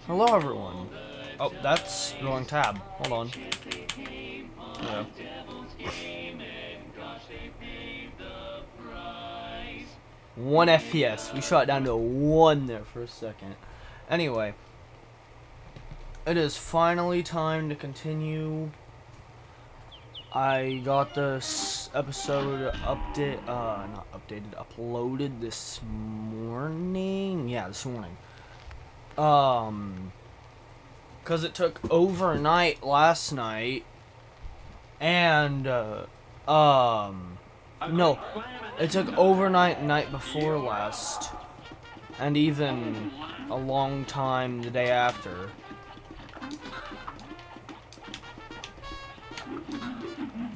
Hello, everyone. Oh, that's the wrong tab. Hold on. Yeah. 1 FPS. We shot down to 1 there for a second. Anyway, it is finally time to continue. I got this episode uploaded this morning. Yeah, this morning. Because it took overnight last night, and, no, it took overnight night before last, and even a long time the day after.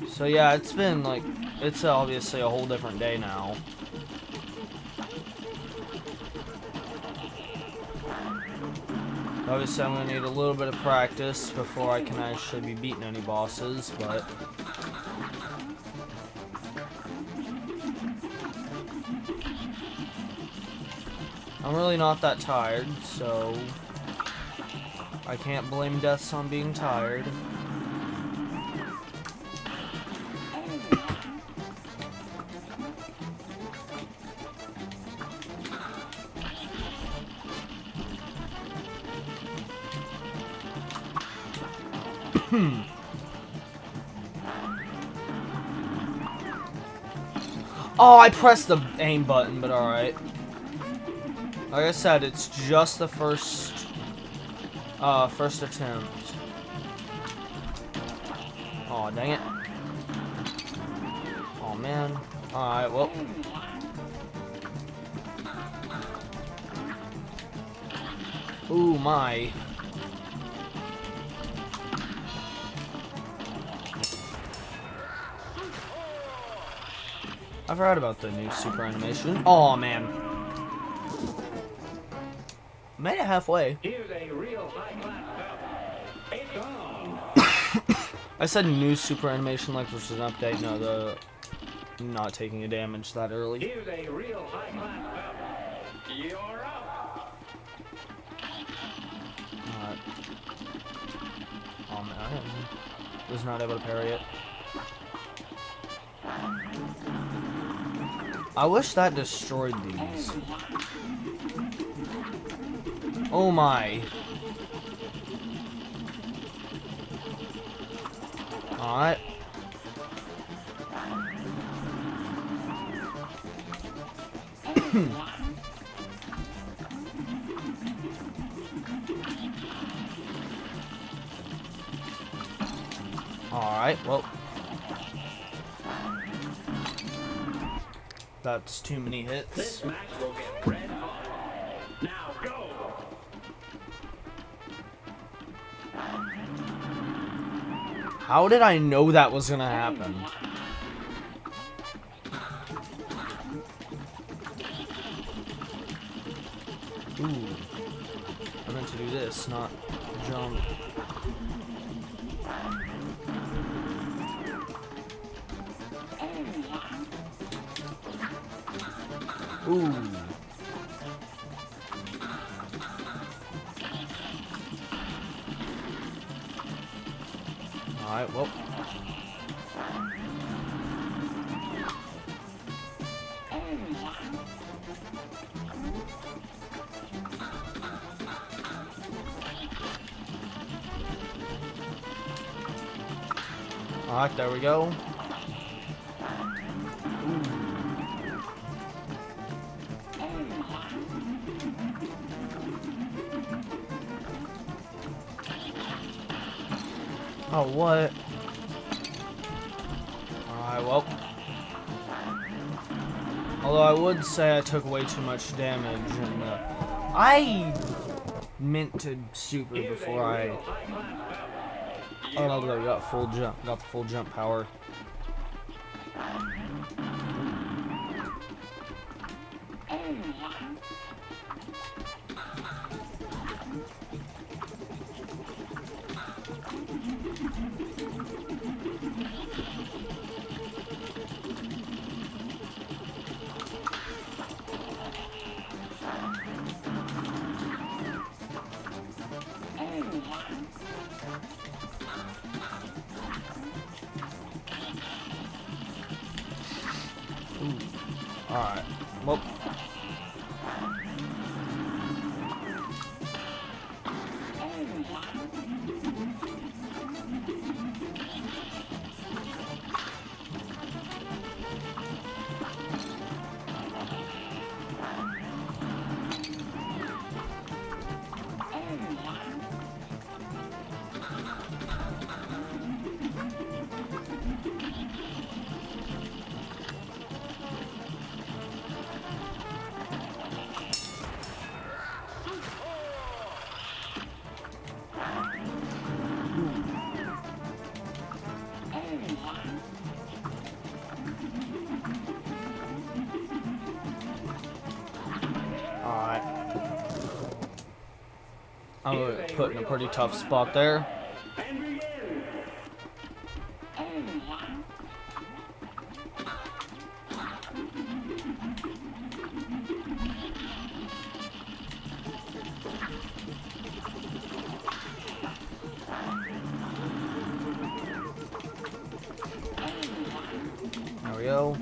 So yeah, it's been like, it's obviously a whole different day now. Obviously I'm going to need a little bit of practice before I can actually be beating any bosses, but I'm really not that tired, so I can't blame deaths on being tired. Oh, I pressed the aim button, but alright. Like I said, it's just the first attempt. Oh, dang it. Oh, man. Alright, well. Ooh, my. I forgot about the new super animation. Oh, man. Made it halfway. I said new super animation like this was an update. No, the not taking a damage that early. Here's a real high-class belt. You're up. Alright. Oh, man. I was not able to parry it. I wish that destroyed these. Oh my. Alright. Alright, well. That's too many hits. This match will get red hot. Now go. How did I know that was gonna happen? Ooh. I meant to do this, not jump. Ooh. Alright, well. Alright, there we go. Oh, what? Alright, well. Although I would say I took way too much damage, and I meant to super before I... Oh, no, we got full jump. Got the full jump power. Alright. Well. Alright. I'm put in a pretty tough spot there. There we go.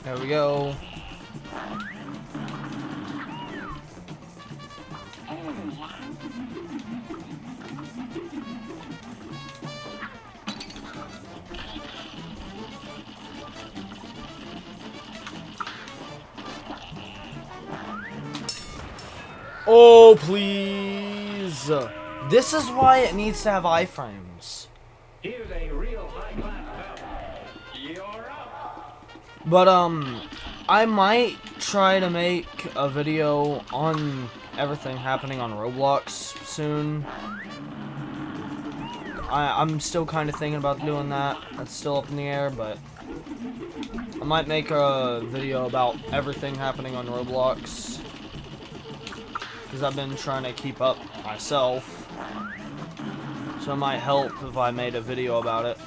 There we go. Oh, please. This is why it needs to have iframes. Here's a real high-class belt. You're up. But, I might try to make a video on everything happening on Roblox soon. I'm still kind of thinking about doing that. That's still up in the air, but I might make a video about everything happening on Roblox. Because I've been trying to keep up myself. So it might help if I made a video about it.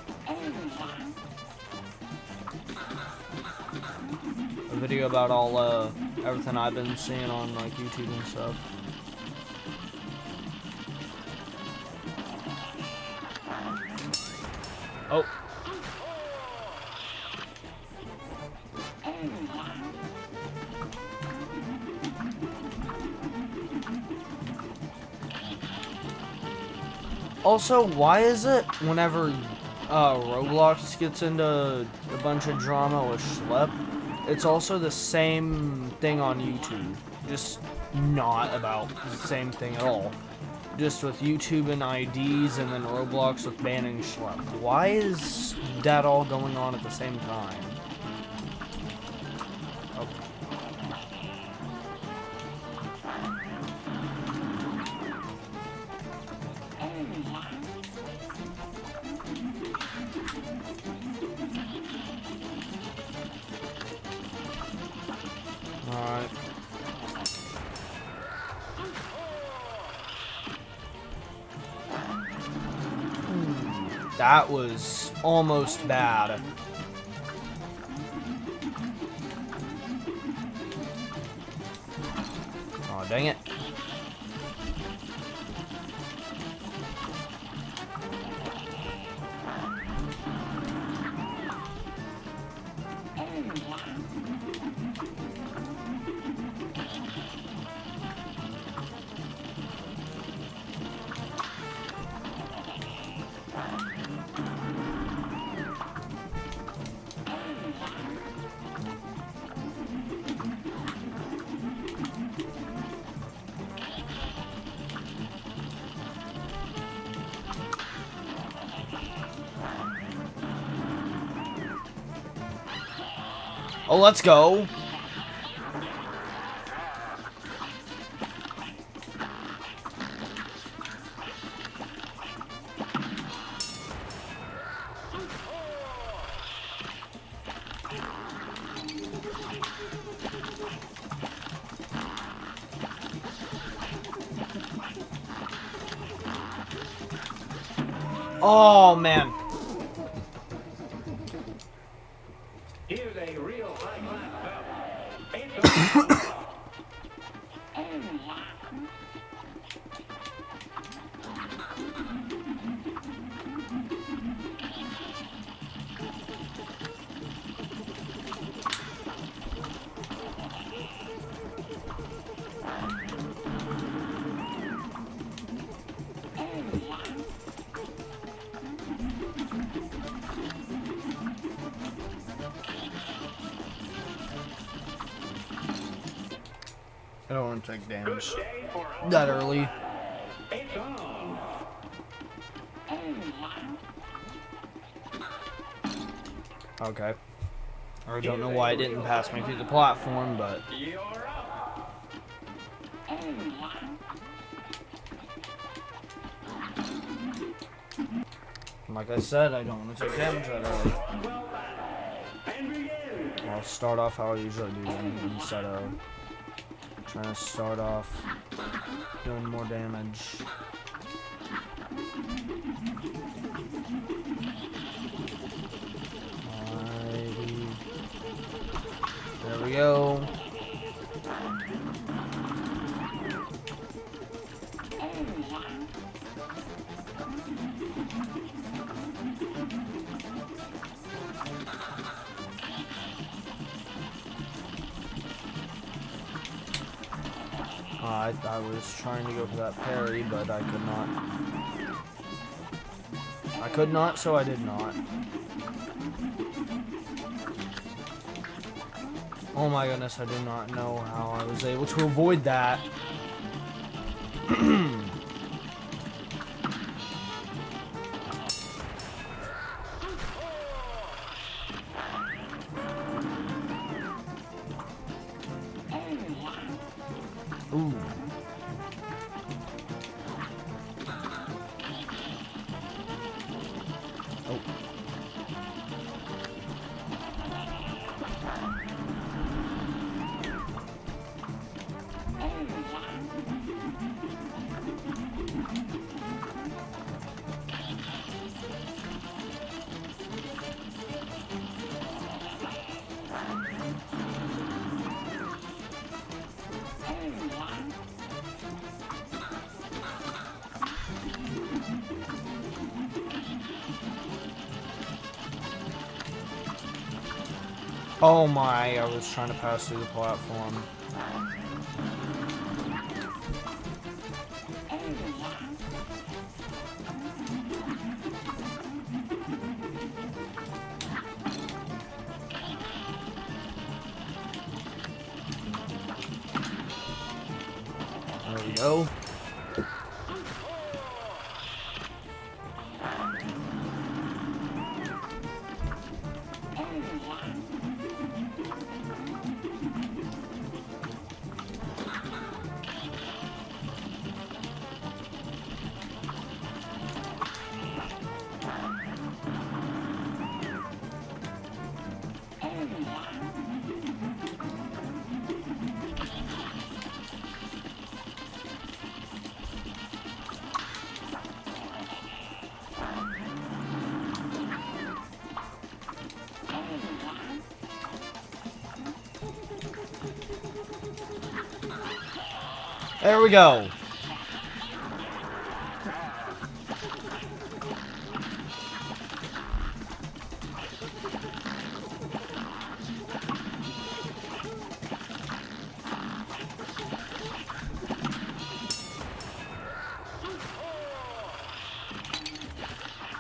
A video about all, everything I've been seeing on, like, YouTube and stuff. Oh. Also, why is it whenever Roblox gets into a bunch of drama with Schlep, it's also the same thing on YouTube, just not about the same thing at all. Just with YouTube and IDs, and then Roblox with banning Schlep. Why is that all going on at the same time? Oh. Alright. That was almost bad. Oh, dang it. Oh, let's go. Oh, man. I don't want to take damage Good day for a that early. It's on. Okay. I don't know why it didn't pass me through the platform, but You're up. like I said, I don't want to take damage that early. Well done. And begin. I'll start off how I usually do then, instead of trying to start off doing more damage. Alrighty. There we go. I was trying to go for that parry, but I could not. I could not, so I did not. Oh my goodness, I do not know how I was able to avoid that. Ooh. Oh. Oh my, I was trying to pass through the platform. There we go. There we go.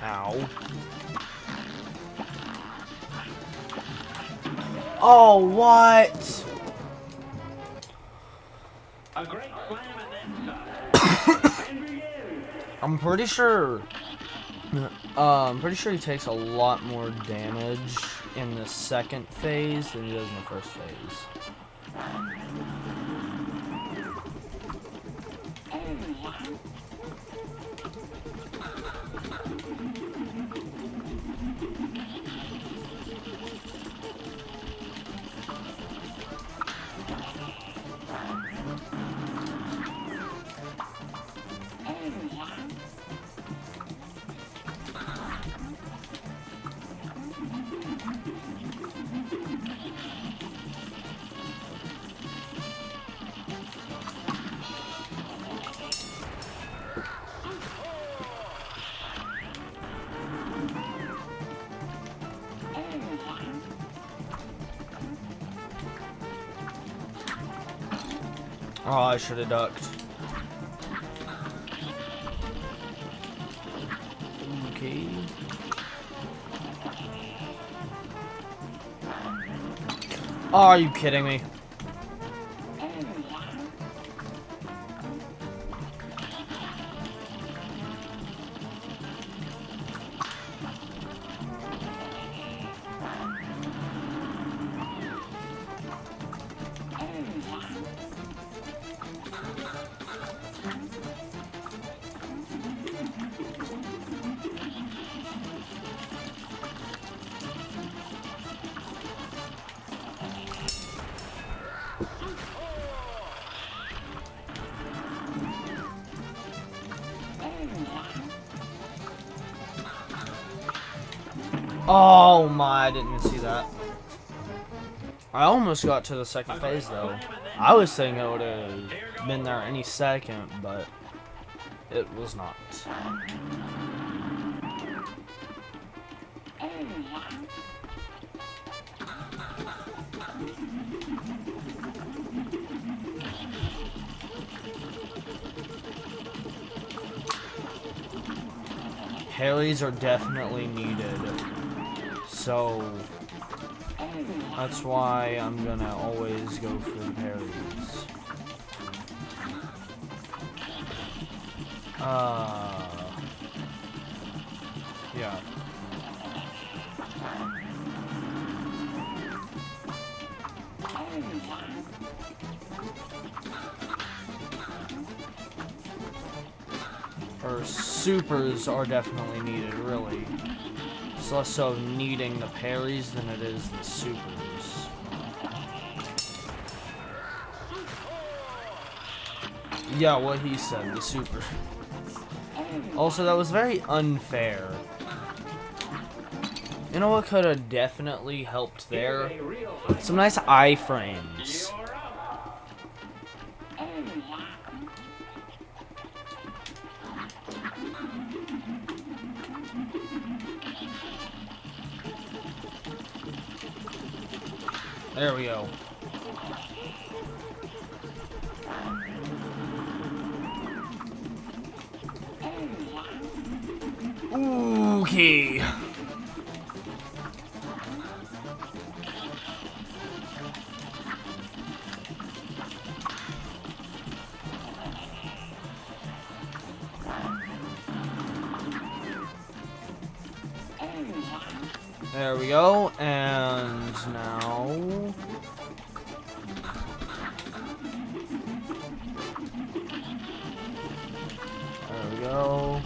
Ow. Oh, what? A great slam and then some. And begin. I'm pretty sure he takes a lot more damage in the second phase than he does in the first phase. Oh, I should have ducked. Okay. Oh, are you kidding me? Oh my, I didn't even see that. I almost got to the second phase though. I was thinking it would have been there any second, but it was not. Parries are definitely needed, so that's why I'm gonna always go for the parries. Yeah. Or supers are definitely needed, really. It's less so needing the parries than it is the supers. Yeah, what he said, the super. Also, that was very unfair. You know what could have definitely helped there? Some nice iframes. There we go. Okay. There we go, and now... There we go.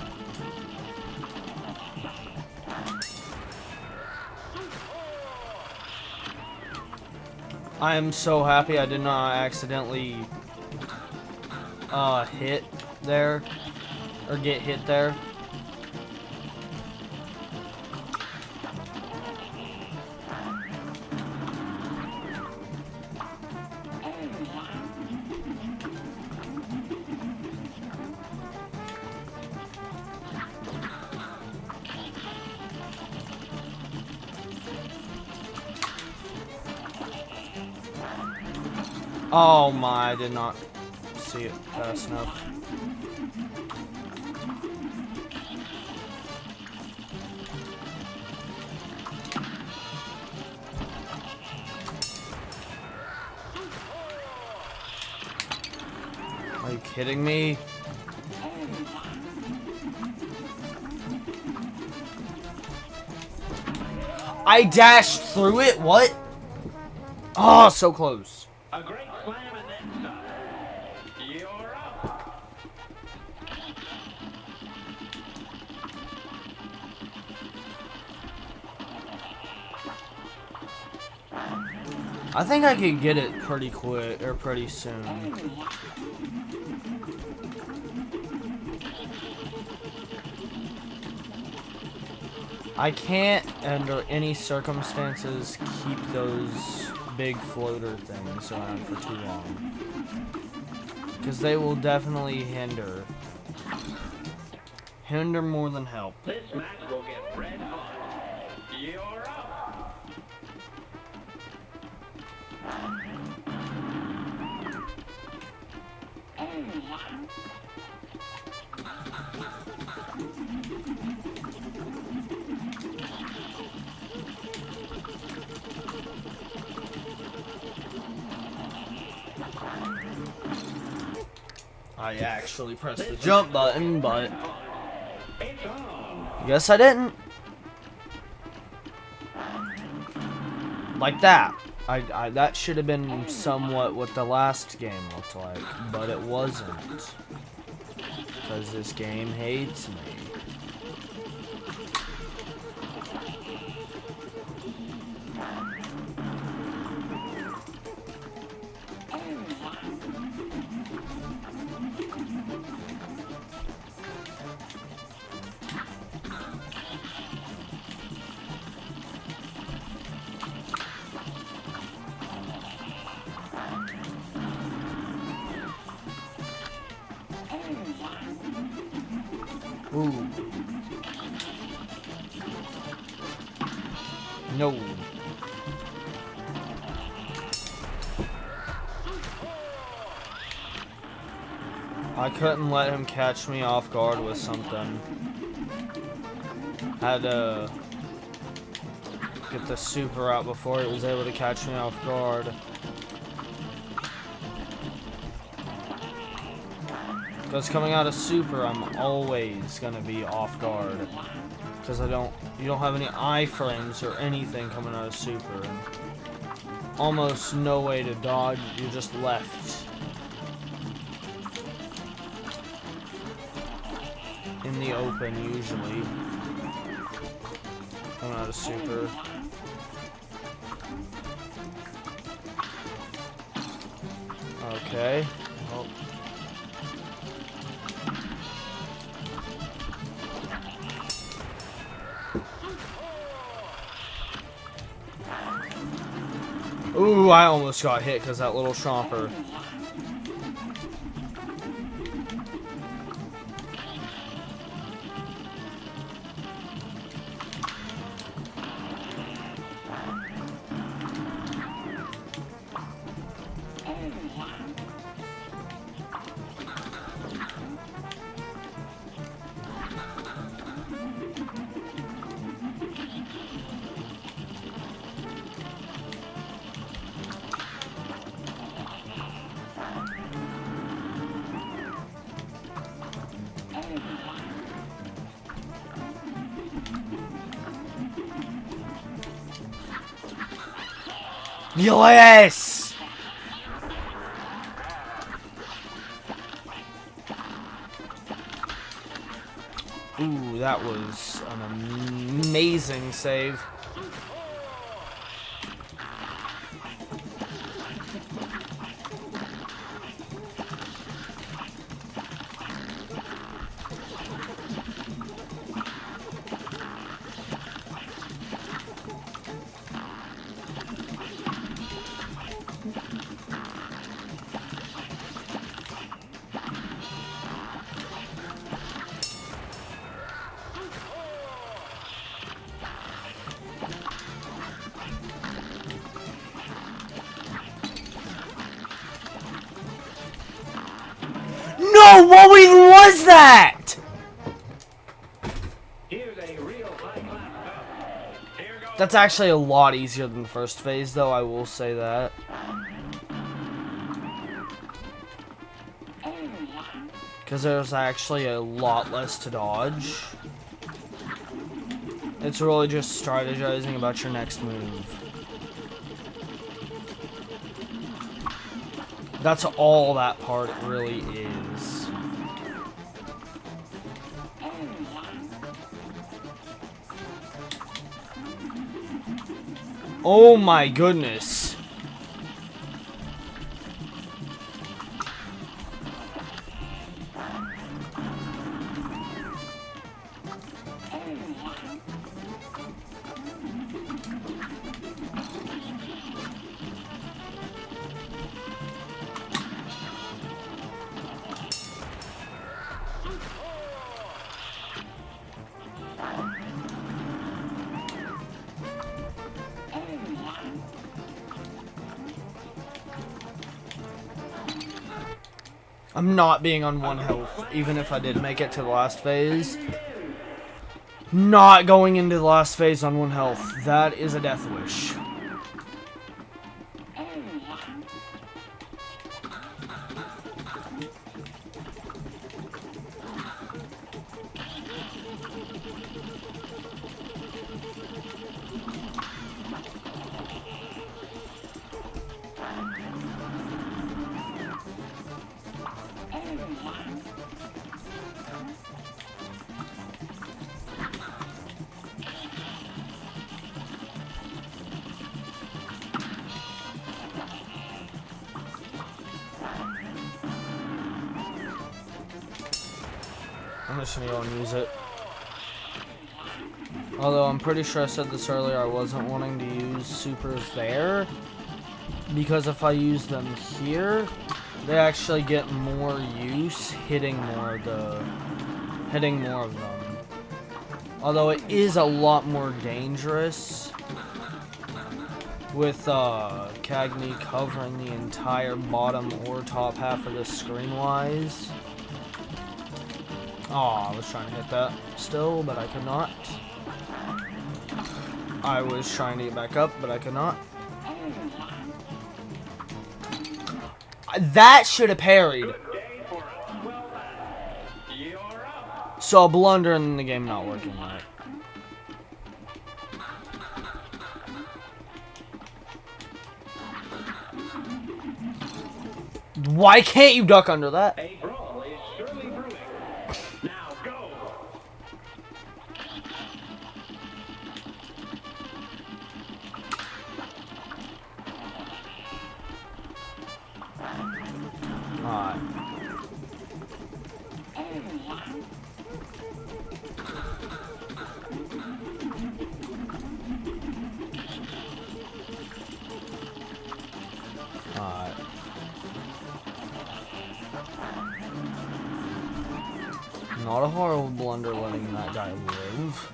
I am so happy I did not accidentally hit there, or get hit there. Oh my, I did not see it fast enough. Are you kidding me? I dashed through it? What? Oh, so close. A great slam and then some. You're up. I think I could get it pretty quick, or pretty soon. I can't, under any circumstances, keep those big floater things around for too long. Because they will definitely hinder. Hinder more than help. This match will get red hot. You're up. I actually pressed the jump button, but It's on. guess I didn't. Like that. That should have been somewhat what the last game looked like, but it wasn't. Because this game hates me. Ooh. No. I couldn't let him catch me off guard with something. Had to get the super out before he was able to catch me off guard. Because coming out of super, I'm always gonna be off guard. Because you don't have any iframes or anything coming out of super. And almost no way to dodge, you're just left in the open usually. Coming out of super. Okay. Oh. Ooh, I almost got hit because that little chomper. Yes! Ooh, that was an amazing save. No, what even was that? Here's a real high-class battle. Here goes. That's actually a lot easier than the first phase, though, I will say that. Because there's actually a lot less to dodge. It's really just strategizing about your next move. That's all that part really is. Oh my goodness. I'm not being on 1 health, even if I did make it to the last phase. Not going into the last phase on 1 health. That is a death wish. I'm just gonna go and use it. Although I'm pretty sure I said this earlier, I wasn't wanting to use supers there. Because if I use them here, they actually get more use hitting more of the hitting more of them. Although it is a lot more dangerous with Cagney covering the entire bottom or top half of the screen-wise. Oh, I was trying to hit that still, but I could not. I was trying to get back up, but I could not. That should have parried. So a blunder in the game not working right. Why can't you duck under that? A brawl is surely brewing. Now go. Alright. Alright. Not a horrible blunder letting that guy live.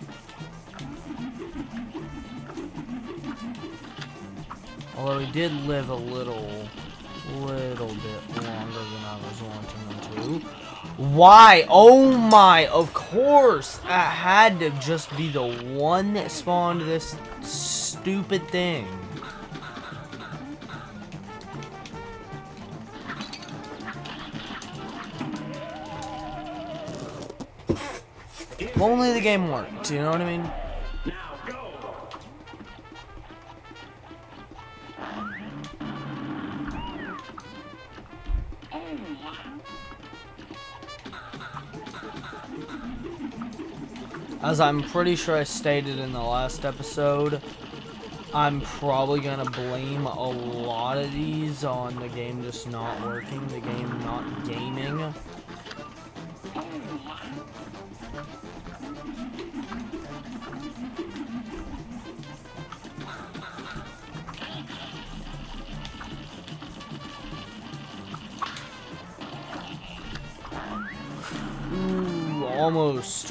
Although he did live a little bit longer than I was wanting him to. Why? Oh my, of course! It had to just be the one that spawned this stupid thing. If only the game worked, you know what I mean? Now go. As I'm pretty sure I stated in the last episode, I'm probably gonna blame a lot of these on the game just not working, the game not gaming.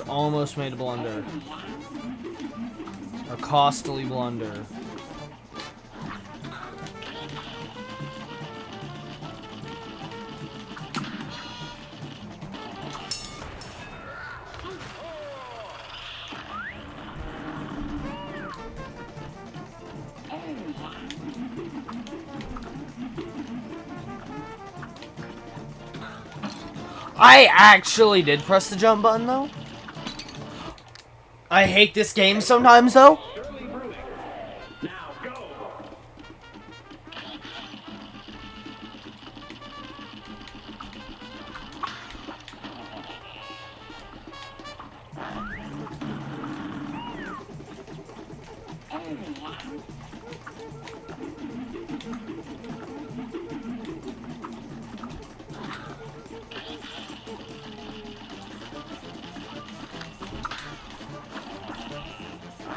Almost made a blunder. A costly blunder. I actually did press the jump button, though. I hate this game sometimes, though. Surely brewing. Now go.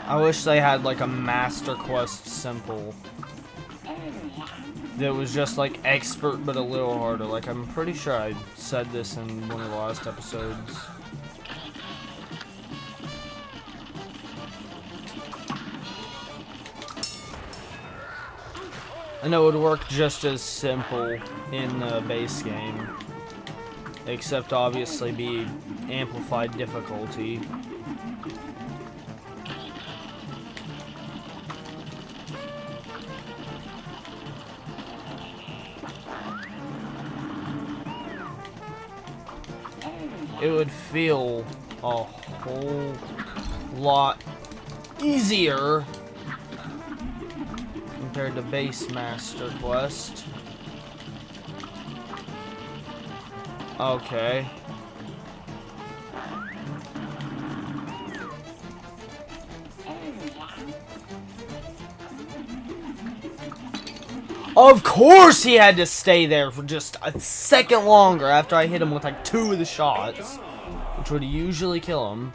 I wish they had like a Master Quest simple that was just like expert but a little harder. Like I'm pretty sure I said this in one of the last episodes. I know it would work just as simple in the base game, except obviously be amplified difficulty. It would feel a whole lot easier compared to base Master Quest. Okay. Of course he had to stay there for just a second longer after I hit him with like 2 of the shots, which would usually kill him.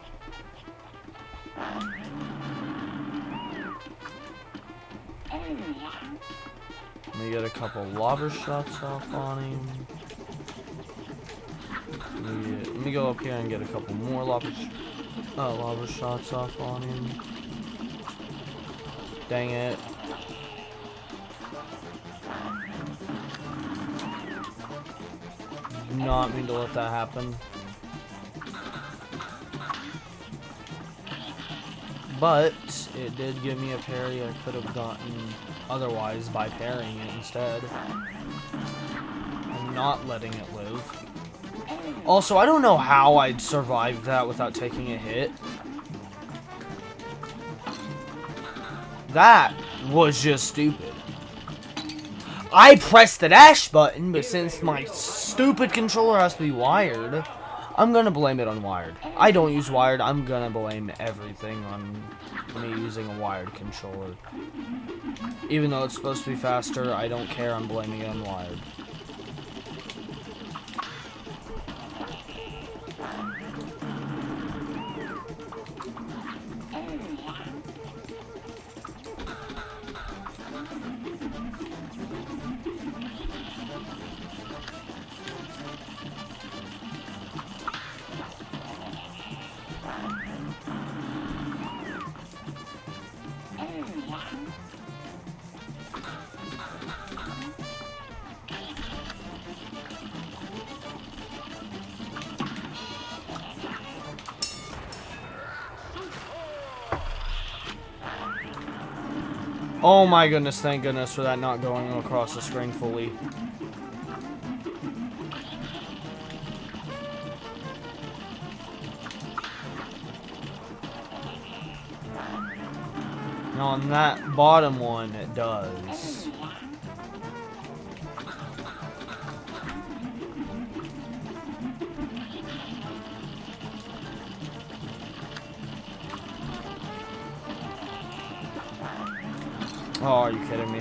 Let me get a couple lobber shots off on him. Let me go up here and get a couple more lava shots off on him. Dang it. Did not mean to let that happen. But it did give me a parry I could have gotten otherwise by parrying it instead. And not letting it live. Also, I don't know how I'd survive that without taking a hit. That was just stupid. I pressed the dash button, but since my stupid controller has to be wired, I'm gonna blame it on wired. I don't use wired, I'm gonna blame everything on me using a wired controller. Even though it's supposed to be faster, I don't care, I'm blaming it on wired. Oh my goodness, thank goodness for that not going across the screen fully. Now on that bottom one, it does. Oh, are you kidding me?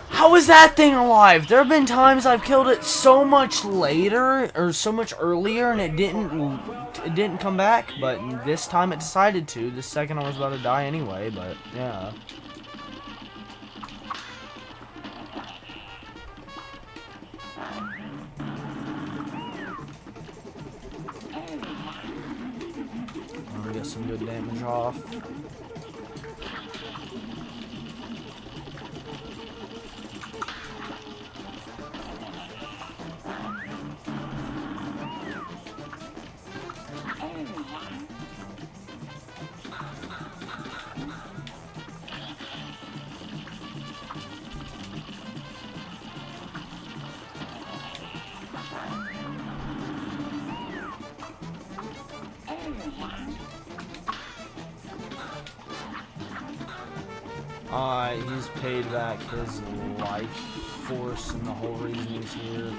How is that thing alive? There have been times I've killed it so much later, or so much earlier, and it didn't come back, but this time it decided to. The second I was about to die anyway, but yeah. I'm gonna get some good damage off. He's paid back his life force and the whole reason he's here.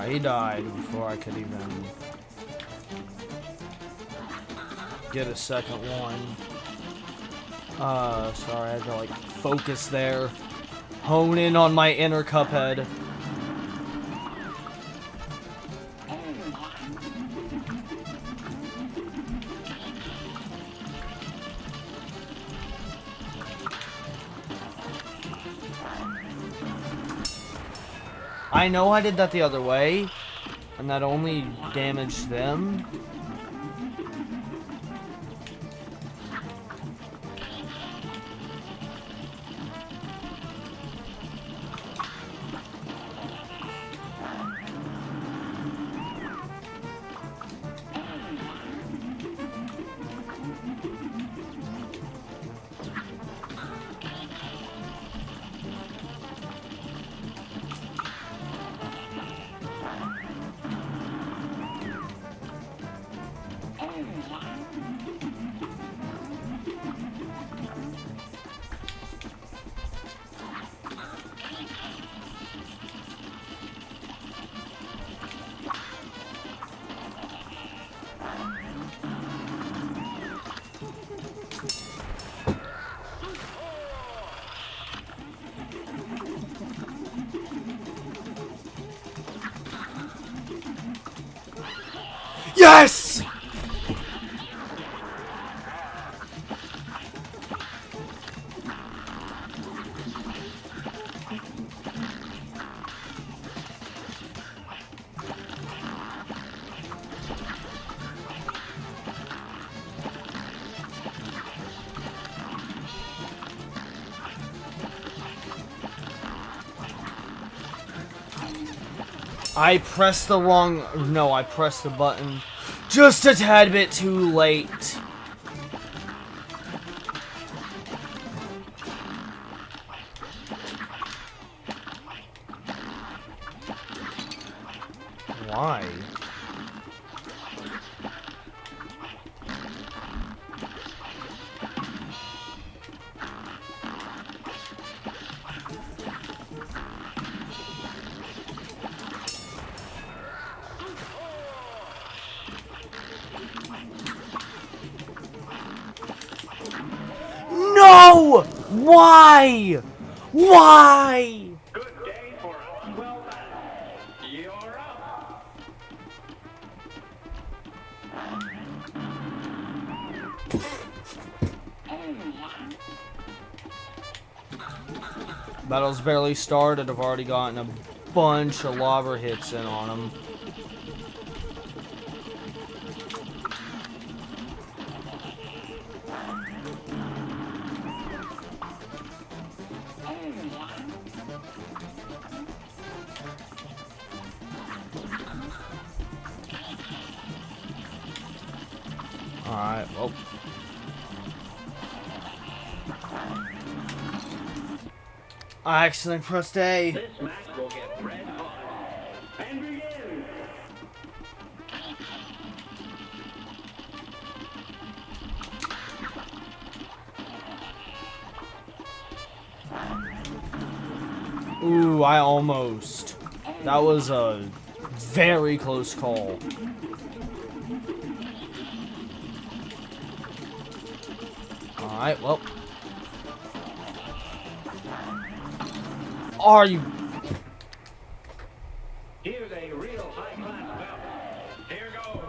He died before I could even get a second one. Sorry, I had to like focus there. Hone in on my inner cuphead. I know I did that the other way, and that only damaged them. Yes! I pressed the wrong... No, I pressed the button just a tad bit too late. Why? No! Why? Why? Good day for us. Well done. You're up. Battle's barely started. I've already gotten a bunch of lava hits in on him. Alright, well. I accidentally pressed A. This match will get red hot. And begin. Ooh, I almost. That was a very close call. Alright, well. Are you... Here's a real high-class belt. Here goes.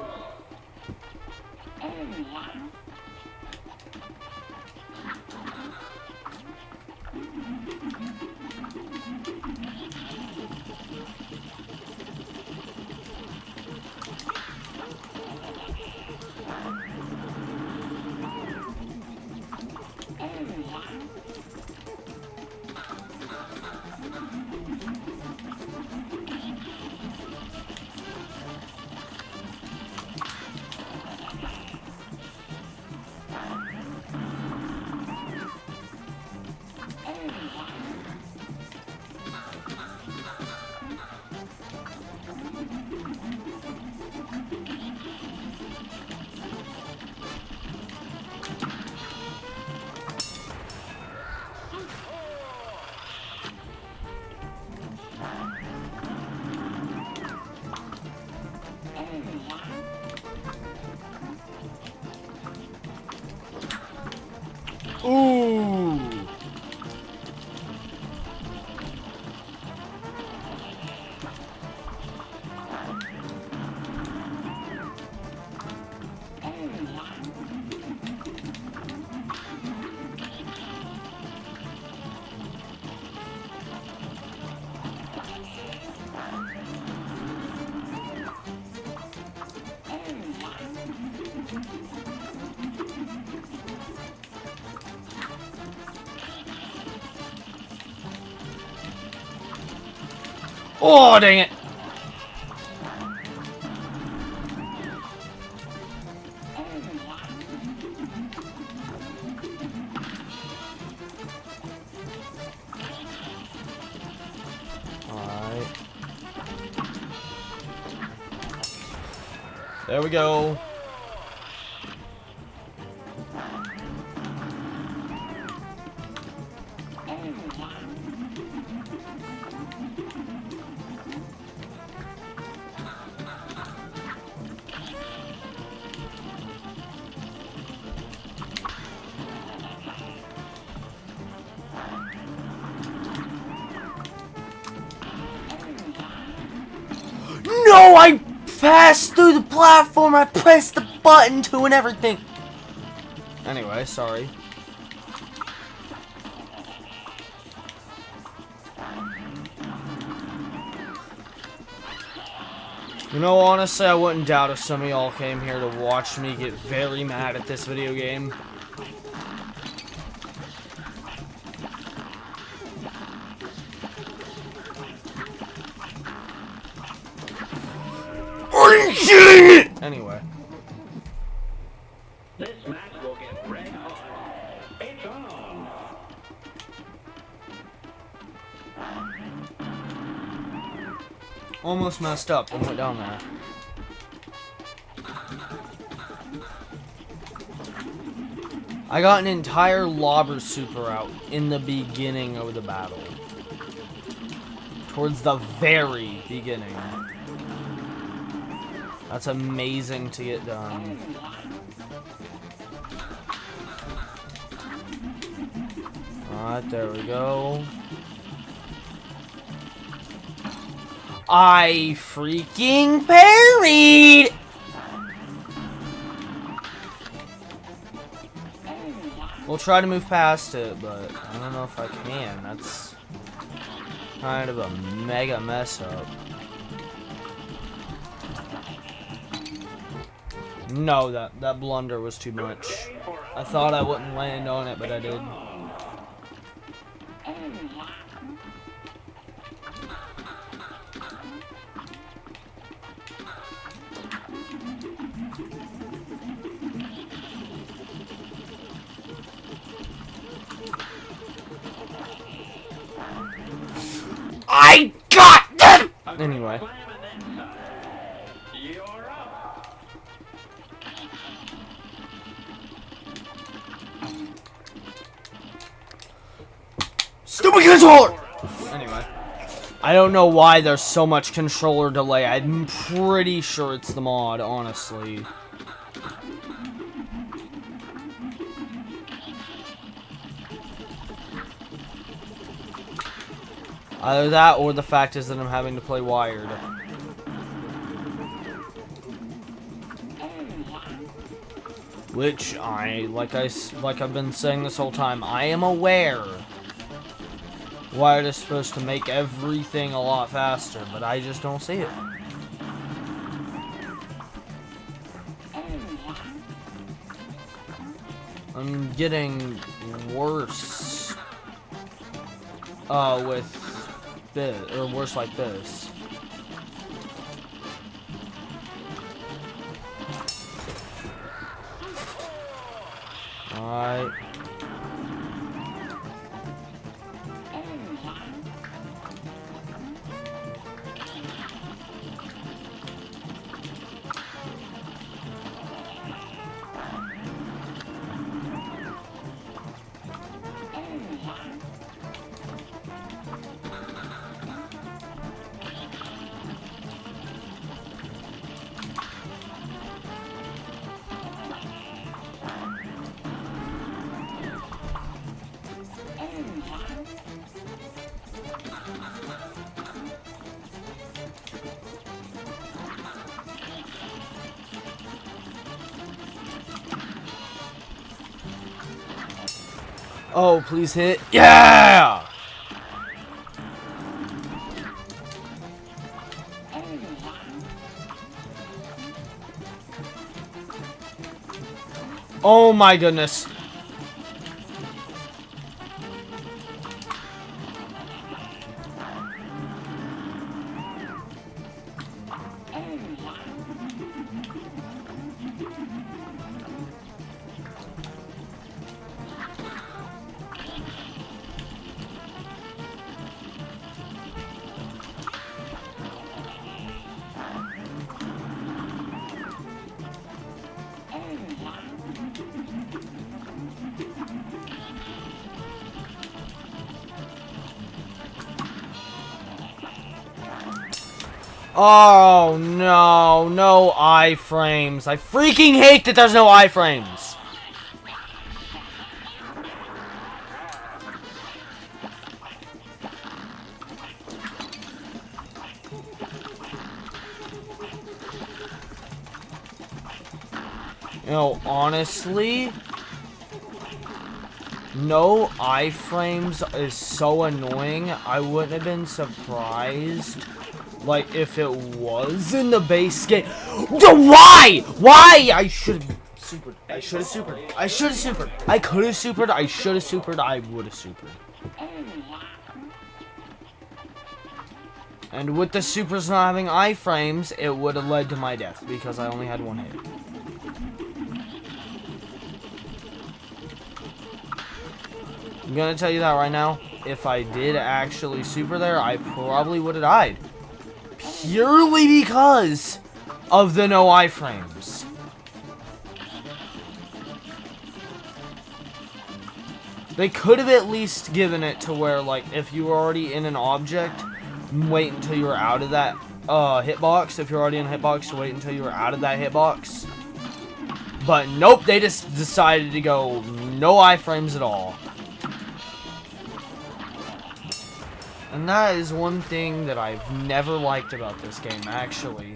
Ooh. Oh, dang it. Alright. There we go. No, I fast through the platform. I pressed the button to and everything. Anyway, sorry. You know, honestly, I wouldn't doubt if some of y'all came here to watch me get very mad at this video game. Are you kidding me? Anyway. This match will get red hot. It's on. Almost messed up and went down there. I got an entire lobber super out in the beginning of the battle. Towards the very beginning. That's amazing to get done. Alright, there we go. I freaking parried! We'll try to move past it, but I don't know if I can. That's kind of a mega mess up. No, that blunder was too much. I thought I wouldn't land on it, but I did. I got them! Anyway. You're up. Stupid controller! Anyway. I don't know why there's so much controller delay. I'm pretty sure it's the mod, honestly. Either that or the fact is that I'm having to play wired. Which like I've been saying this whole time, I am aware wired is supposed to make everything a lot faster, but I just don't see it. I'm getting worse with this, or worse like this. Alright. Oh, please hit. Yeah! Oh my goodness. Oh no, no iframes. I freaking hate that there's no iframes. You know, honestly, no iframes is so annoying. I wouldn't have been surprised, like, if it was in the base game. Why? Why? I should have supered. I should have supered. I should have supered. I could have supered. I should have supered. I would have supered. And with the supers not having iframes, it would have led to my death because I only had one hit. I'm gonna tell you that right now. If I did actually super there, I probably would have died. Purely because of the no iframes. They could have at least given it to where, like, if you were already in an object, wait until you were out of that hitbox. If you're already in a hitbox, wait until you were out of that hitbox. But nope, they just decided to go no iframes at all. And that is one thing that I've never liked about this game, actually.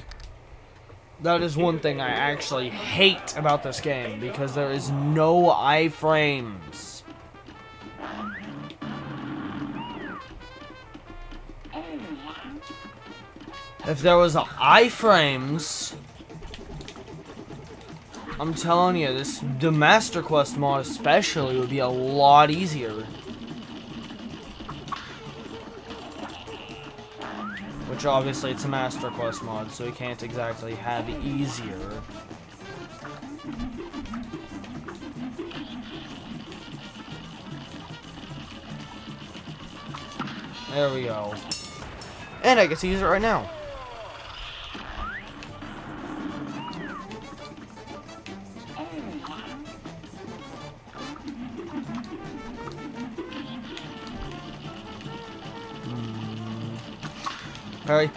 That is one thing I actually hate about this game, because there is no iframes. If there was iframes, I'm telling you, the Master Quest mod especially would be a lot easier. Which obviously it's a Master Quest mod, so we can't exactly have easier. There we go. And I get to use it right now. Hurry.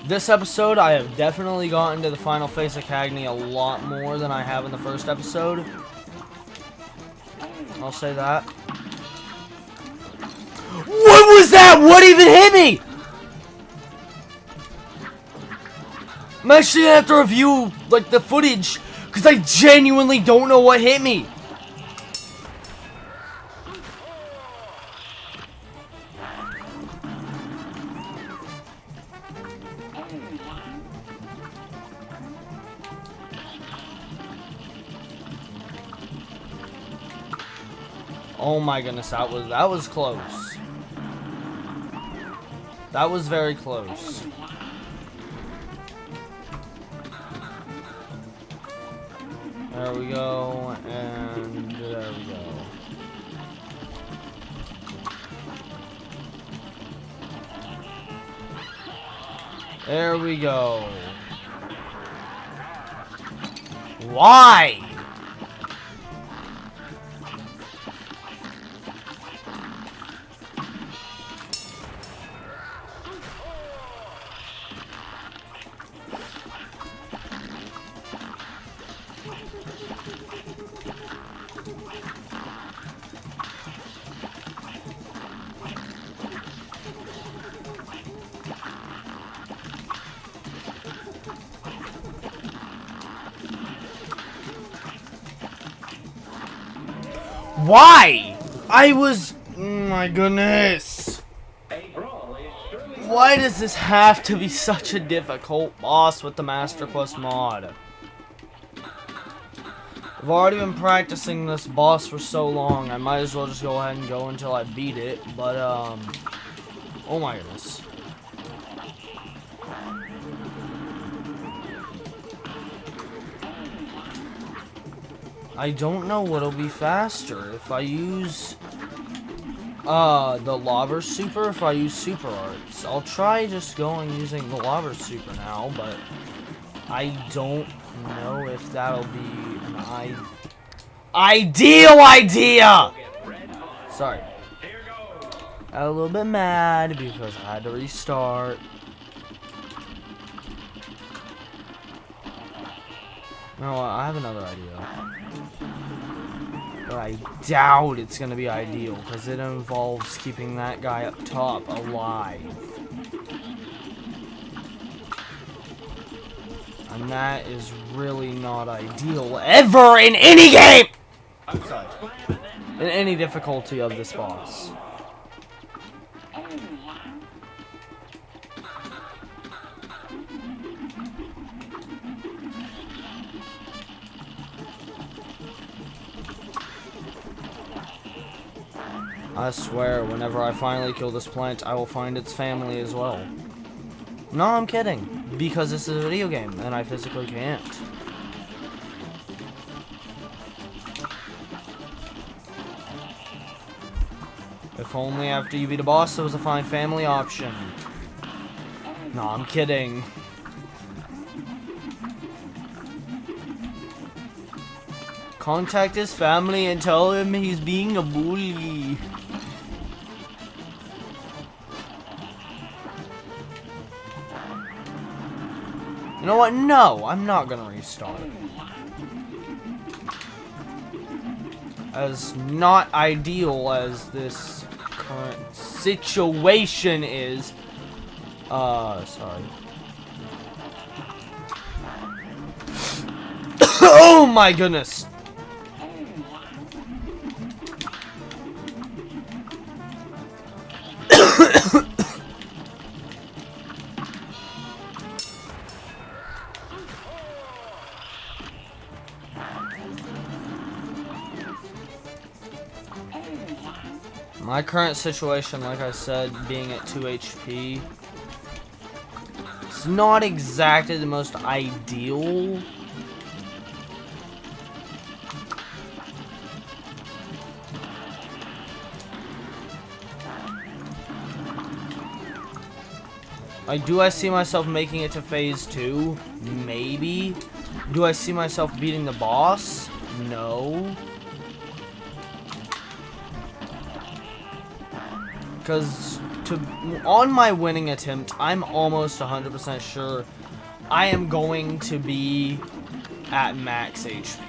This episode, I have definitely gotten to the final phase of Cagney a lot more than I have in the first episode. I'll say that. What was that? What even hit me? I'm actually gonna have to review, like, the footage, because I genuinely don't know what hit me. Oh my goodness, that was close. That was very close. There we go, and there we go. There we go. Why? Why? Oh my goodness. Why does this have to be such a difficult boss with the Master Quest mod? I've already been practicing this boss for so long, I might as well just go ahead and go until I beat it, but, oh my goodness. I don't know what'll be faster if I use the Lobber Super, if I use Super Arts. I'll try just going using the Lobber Super now, but I don't know if that'll be an ideal idea! Get red hot. Sorry. Here goes. I got a little bit mad because I had to restart. You know what? I have another idea. But I doubt it's gonna be ideal because it involves keeping that guy up top alive. And that is really not ideal ever in any game! I'm sorry. In any difficulty of this boss. I swear, whenever I finally kill this plant, I will find its family as well. No, I'm kidding. Because this is a video game, and I physically can't. If only after you beat a boss there was a find family option. No, I'm kidding. Contact his family and tell him he's being a bully. You know what? No, I'm not gonna restart. As not ideal as this current situation is. Sorry. Oh my goodness! My current situation, like I said, being at 2 HP, it's not exactly the most ideal. Like, do I see myself making it to phase 2? Maybe. Do I see myself beating the boss? No. Because on my winning attempt, I'm almost 100% sure I am going to be at max HP.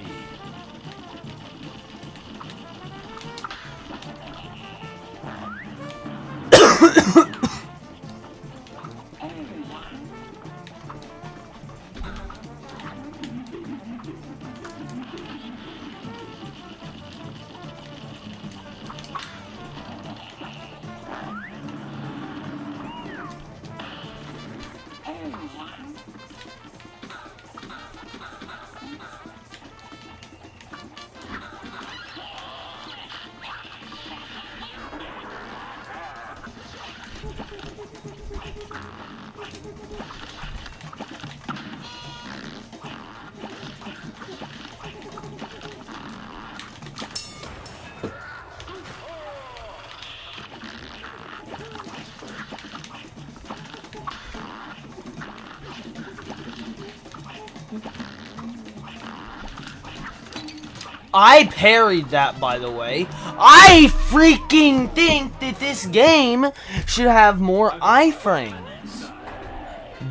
I parried that, by the way. I freaking think that this game should have more iframes.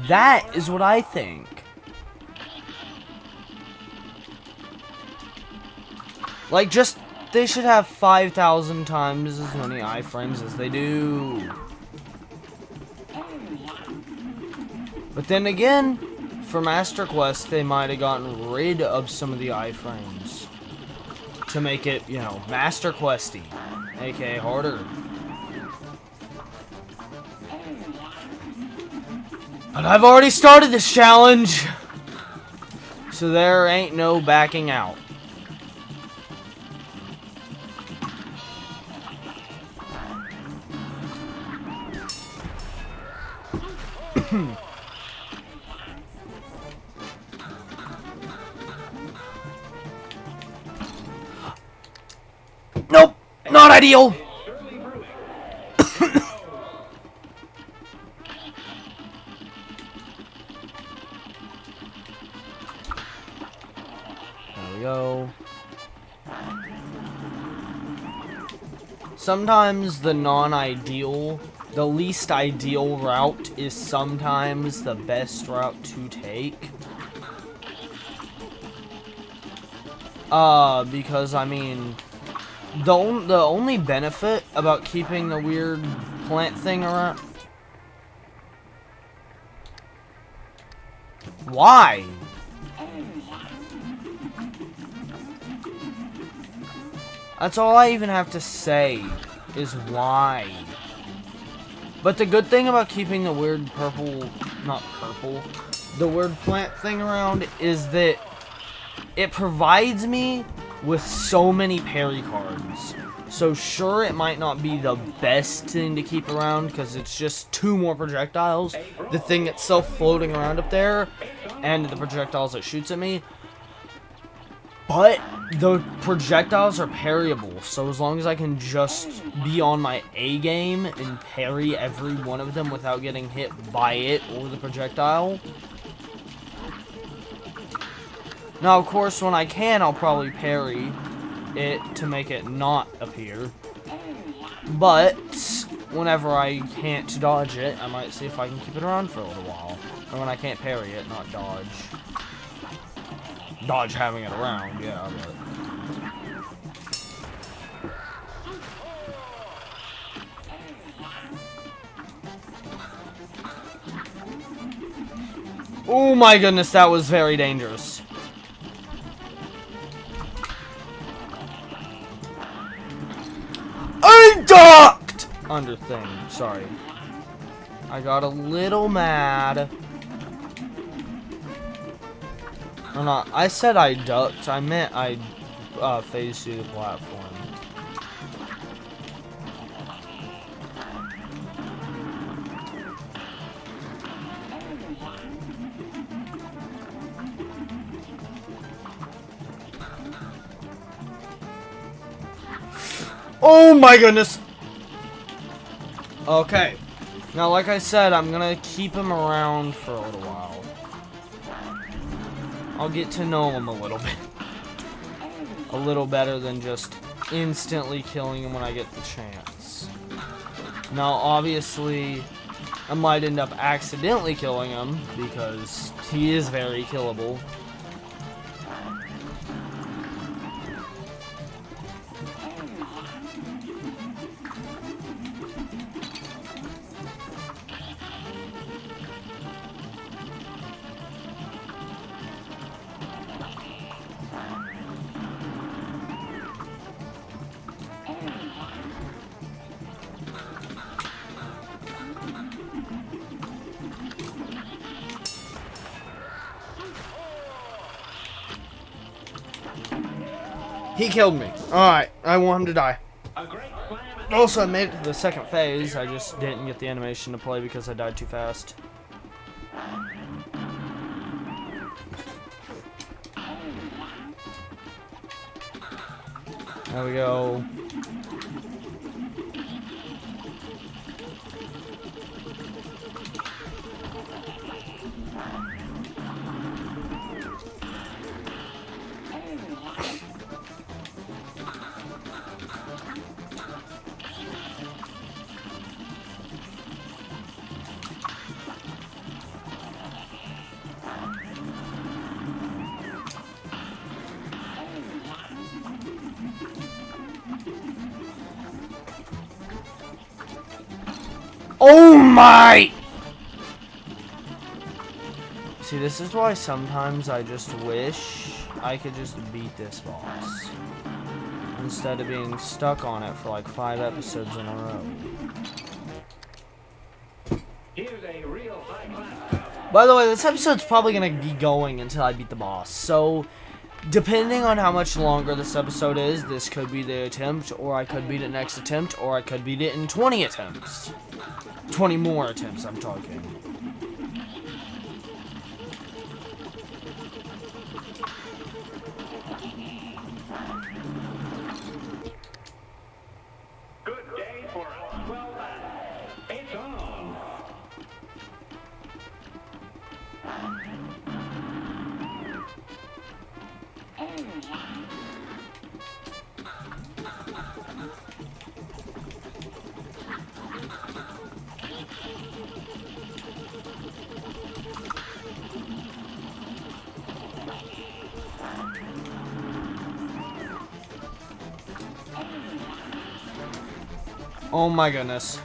That is what I think. Like, just, they should have 5,000 times as many iframes as they do. But then again, for Master Quest, they might have gotten rid of some of the iframes to make it, you know, Master Questy, aka harder. And I've already started this challenge, so there ain't no backing out. Nope, not ideal. sometimes the non-ideal, the least ideal route is sometimes the best route to take. Because, I mean, the only benefit about keeping the weird plant thing around... Why? That's all I even have to say, is why. But the good thing about keeping the weird the weird plant thing around is that it provides me with so many parry cards. So sure, it might not be the best thing to keep around because it's just 2 more projectiles. The thing itself floating around up there and the projectiles that shoots at me. But the projectiles are parryable, so as long as I can just be on my A game and parry every one of them without getting hit by it or the projectile. Now, of course, when I can, I'll probably parry it to make it not appear. But whenever I can't dodge it, I might see if I can keep it around for a little while. Or when I can't parry it, not dodge. Dodge having it around, yeah, but... Oh my goodness, that was very dangerous. I ducked! Under thing, sorry. I got a little mad. Or not, I said I ducked, I meant I phased through the platform. Oh my goodness! Okay. Now, like I said, I'm gonna keep him around for a little while. I'll get to know him a little bit. A little better than just instantly killing him when I get the chance. Now, obviously, I might end up accidentally killing him because he is very killable. He killed me. Alright, I want him to die. Also, I made it to the second phase. I just didn't get the animation to play because I died too fast. There we go. Oh my! See, this is why sometimes I just wish I could just beat this boss instead of being stuck on it for like 5 episodes in a row. By the way, this episode's probably gonna be going until I beat the boss, so depending on how much longer this episode is, this could be the attempt, or I could beat it next attempt, or I could beat it in 20 attempts. 20 more attempts, I'm talking. Good day for us. Well done. It's on. Oh my goodness.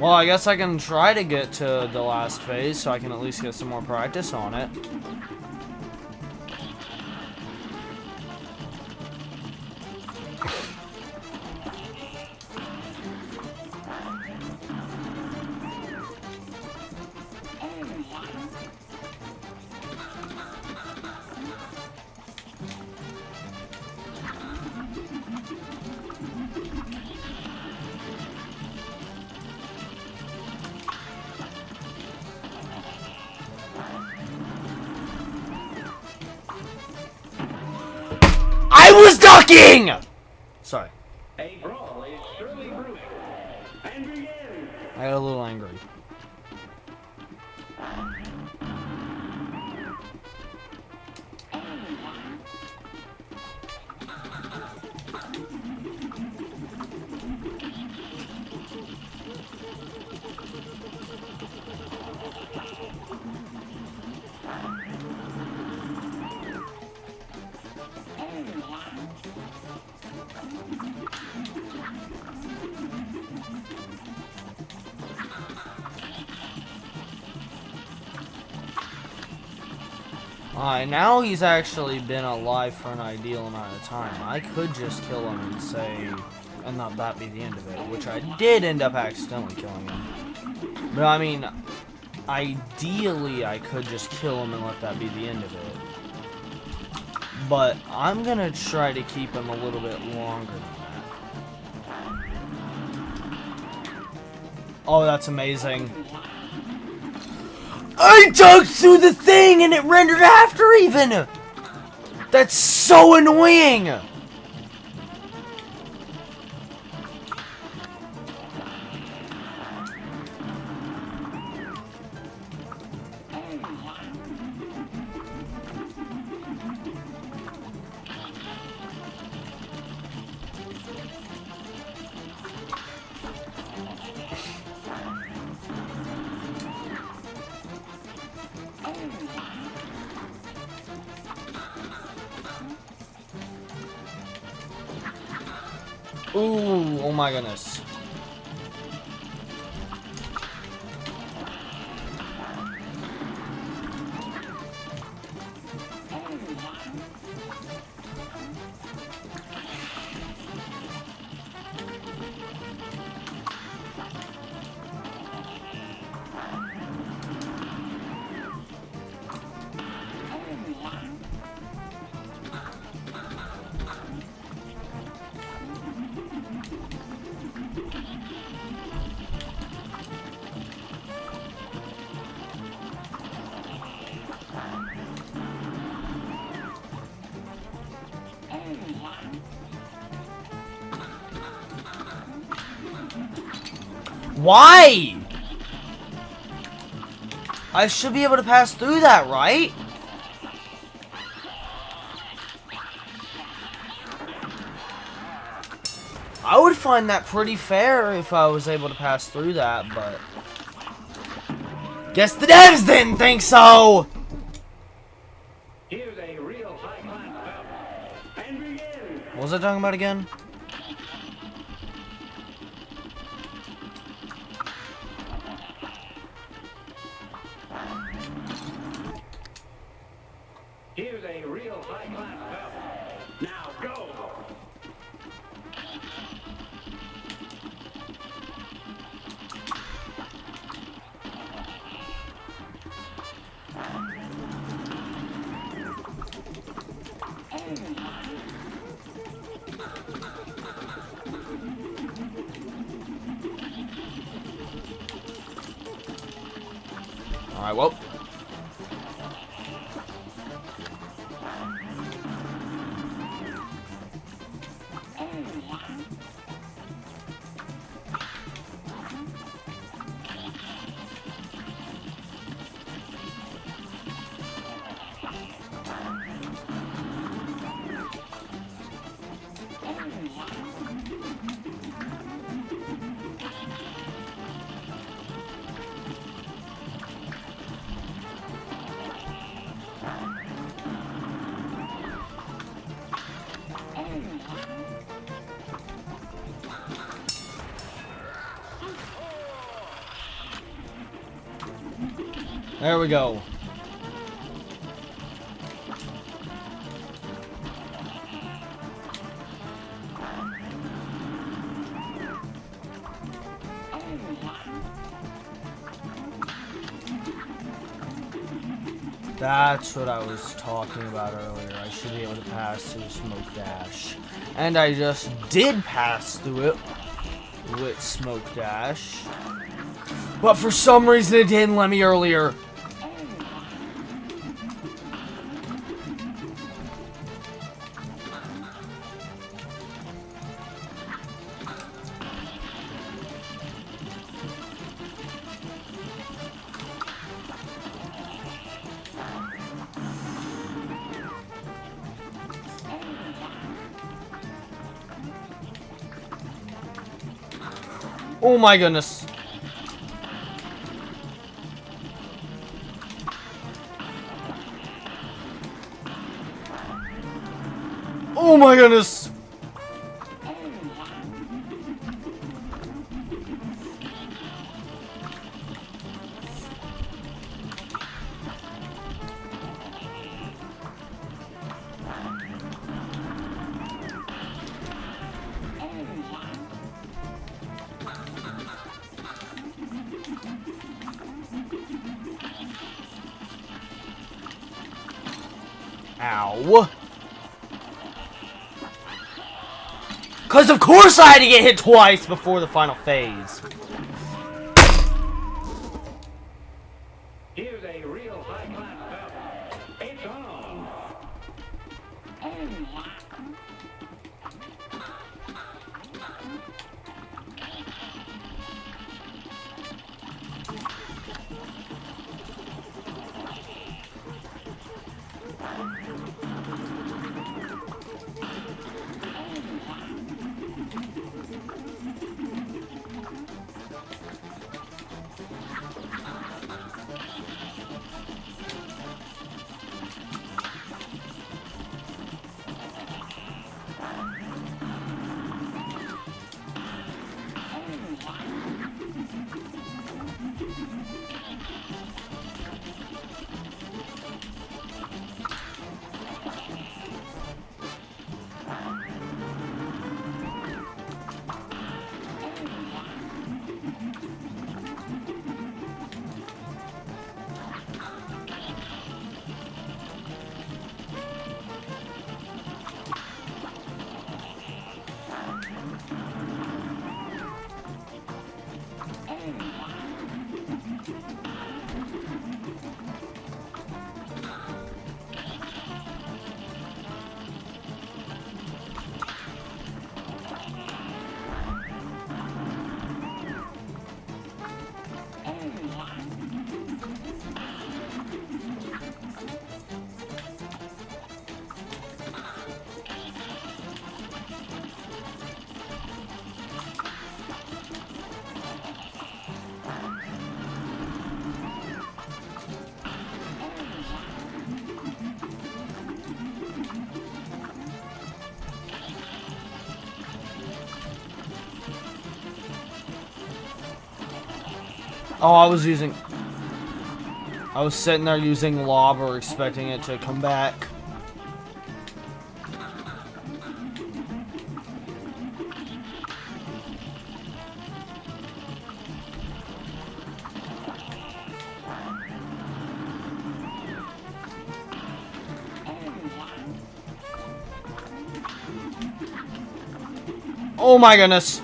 Well, I guess I can try to get to the last phase so I can at least get some more practice on it. I was ducking! Sorry. A brawl is surely brewing. And begin. I got a little angry. Alright, now he's actually been alive for an ideal amount of time. I could just kill him and say, and not that be the end of it, which I did end up accidentally killing him. But I mean, ideally I could just kill him and let that be the end of it. But I'm gonna try to keep him a little bit longer than that. Oh, that's amazing. I dug through the thing and it rendered after even! That's so annoying! Ooh, oh my goodness. Why? I should be able to pass through that, right? I would find that pretty fair if I was able to pass through that, but guess the devs didn't think so! Here's a real high-class bout. And begin. What was I talking about again? Here's a real high-class bout. Now go. Alright, well. There we go. That's what I was talking about earlier. I should be able to pass through Smoke Dash. And I just did pass through it with Smoke Dash. But for some reason it didn't let me earlier. Oh my goodness. Oh my goodness. Ow. Because of course I had to get hit twice before the final phase. Here's a real high-class battle. It's on. Oh, I was sitting there using Lobber, expecting it to come back. Oh my goodness.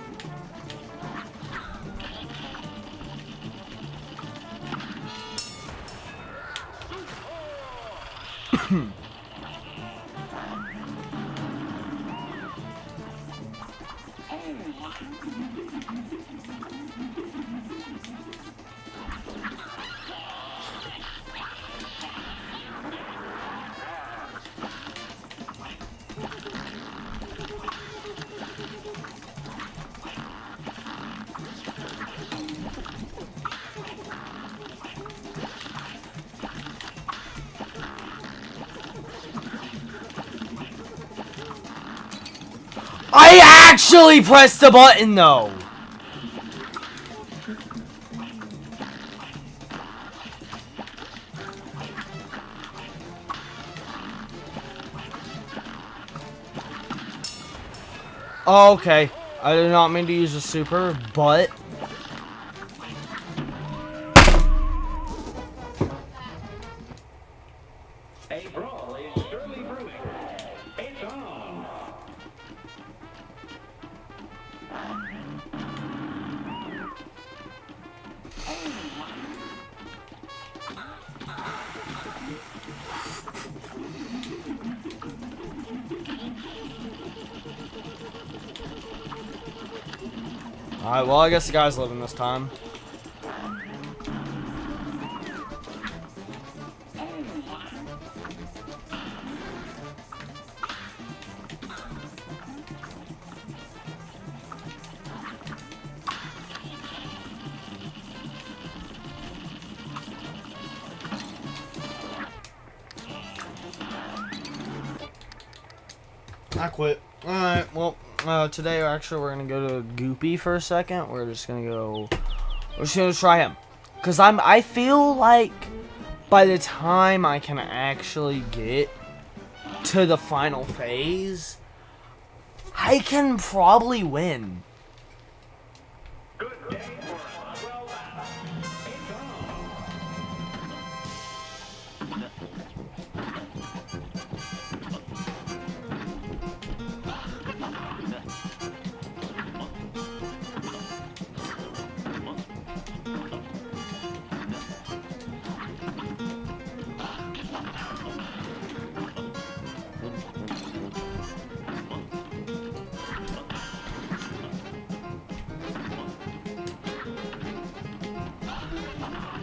I actually pressed the button though. Oh, okay. I did not mean to use a super, but A brawl is surely brewing. It's on. alright, well I guess the guy's living this time. I quit. Alright, well, today actually we're gonna go to Goopy for a second. We're just gonna try him. Cause I feel like by the time I can actually get to the final phase, I can probably win. Good day for a well battle. It's on.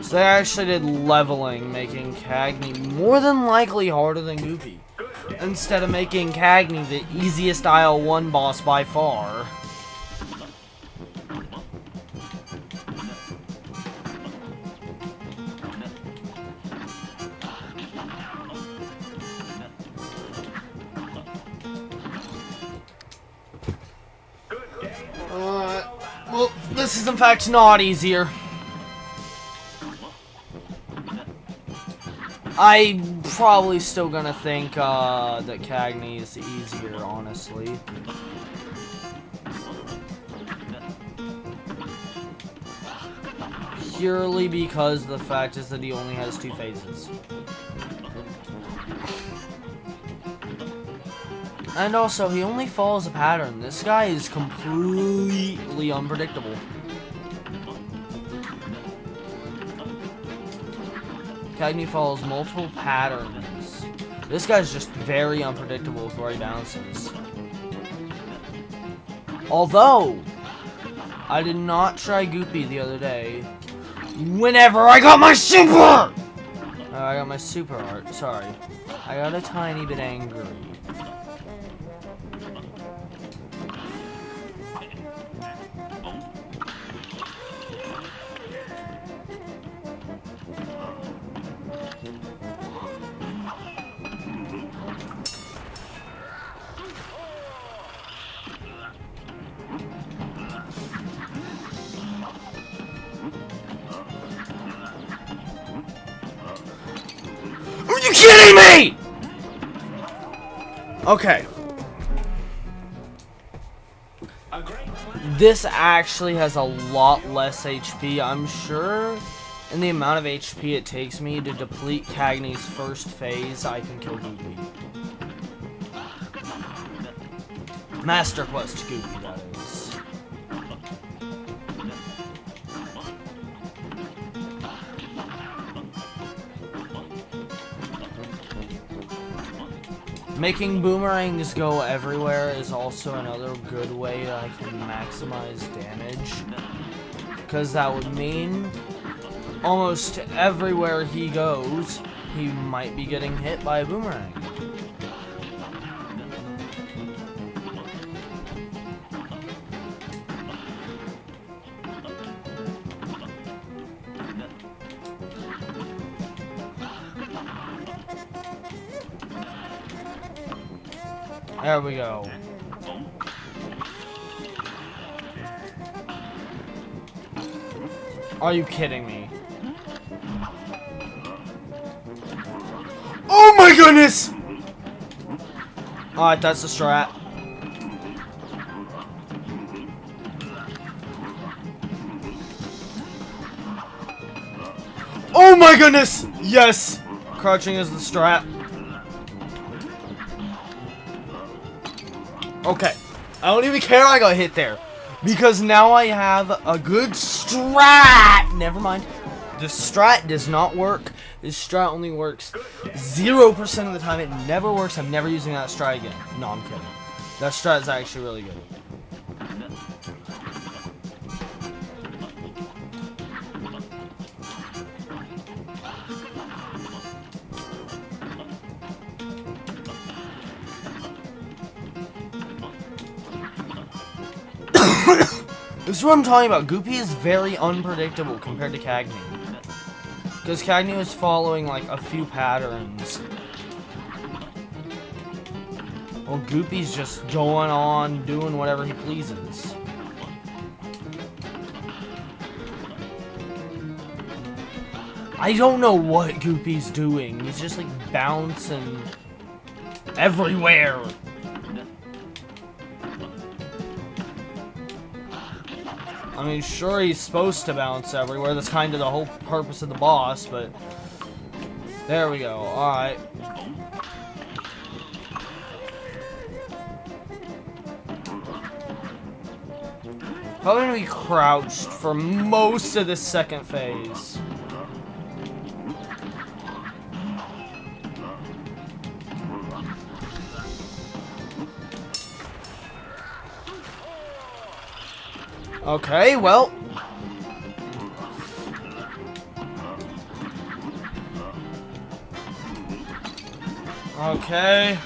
So they actually did leveling, making Cagney more than likely harder than Goopy. Instead of making Cagney the easiest IL-1 boss by far. Well, this is in fact not easier. I'm probably still gonna think that Cagney is easier, honestly. Purely because the fact is that he only has 2 phases. And also, he only follows a pattern. This guy is completely unpredictable. Cagney follows multiple patterns. This guy's just very unpredictable with where he bounces. Although, I did not try Goopy the other day. Whenever I got my super! I got my super art, sorry. I got a tiny bit angry. Are you kidding me? Okay. This actually has a lot less HP. I'm sure in the amount of HP it takes me to deplete Cagney's first phase, I can kill Goopy. Master Quest Goopy, that is. Making boomerangs go everywhere is also another good way I can maximize damage. Because that would mean almost everywhere he goes, he might be getting hit by a boomerang. There we go. Are you kidding me? Oh my goodness! Alright, that's the strat. Oh my goodness! Yes! Crouching is the strat. Okay. I don't even care I got hit there. Because now I have a good strat! Never mind. The strat does not work. This strat only works 0% of the time. It never works. I'm never using that strat again. No, I'm kidding. That strat is actually really good. This is what I'm talking about. Goopy is very unpredictable compared to Cagney. Because Cagney was following like a few patterns. Well, Goopy's just going on, doing whatever he pleases. I don't know what Goopy's doing. He's just like bouncing everywhere. I mean, sure, he's supposed to bounce everywhere. That's kind of the whole purpose of the boss, but... There we go. Alright. Probably gonna be crouched for most of the second phase. Okay, well. Okay.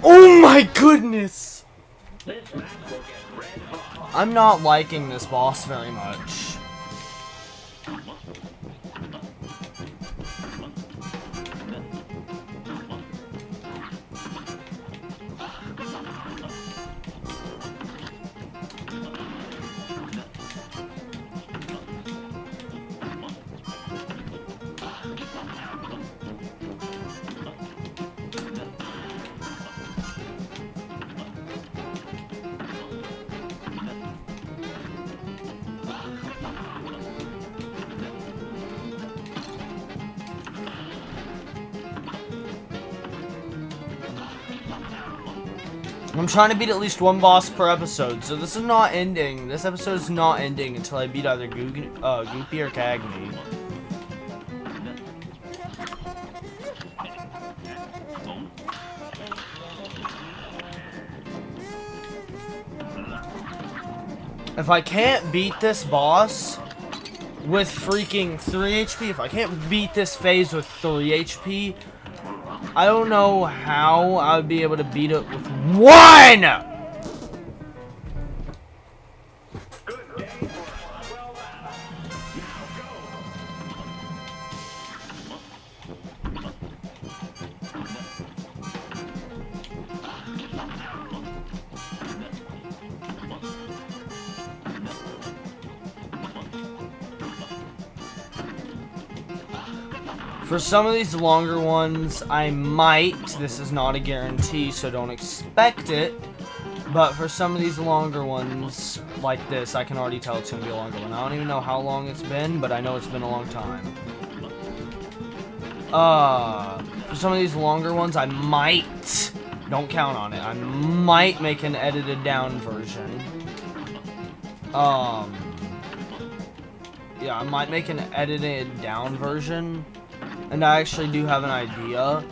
Oh my goodness! I'm not liking this boss very much. I'm trying to beat at least one boss per episode, so this is not ending. This episode is not ending until I beat either Goopy or Cagney. If I can't beat this boss with freaking 3 HP, if I can't beat this phase with 3 HP, I don't know how I would be able to beat it with 1! For some of these longer ones, I might, this is not a guarantee, so don't expect it, but for some of these longer ones, like this, I can already tell it's going to be a longer one. I don't even know how long it's been, but I know it's been a long time. For some of these longer ones, I might Don't count on it. I might make an edited down version. Yeah, I might make an edited down version. And I actually do have an idea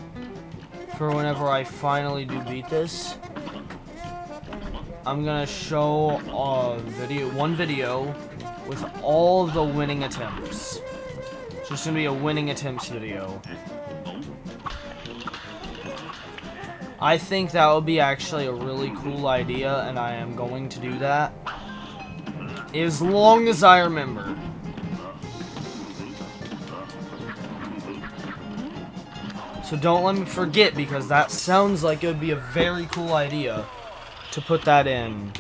for whenever I finally do beat this. I'm gonna show one video with all of the winning attempts. It's just gonna be a winning attempts video. I think that would be actually a really cool idea, and I am going to do that. As long as I remember. So don't let me forget, because that sounds like it would be a very cool idea to put that in.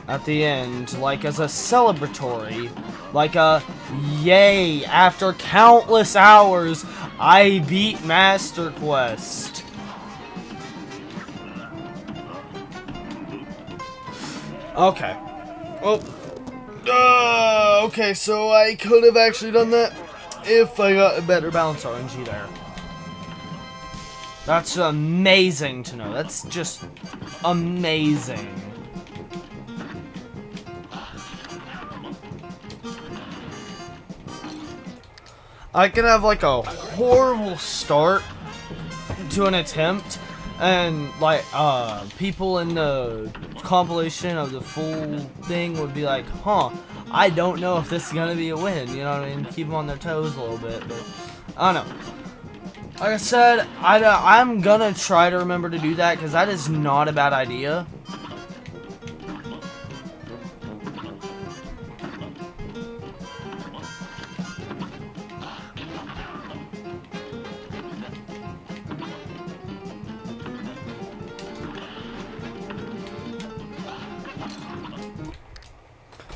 At the end, like as a celebratory, like a yay, after countless hours, I beat Master Quest. Okay. Oh. Okay, so I could have actually done that if I got a better balance RNG there. That's amazing to know. That's just amazing. I could have like a horrible start to an attempt, and like people in the compilation of the full thing would be like, huh, I don't know if this is gonna be a win, you know what I mean? Keep them on their toes a little bit, but I don't know. Like I said, I'm gonna try to remember to do that, because that is not a bad idea.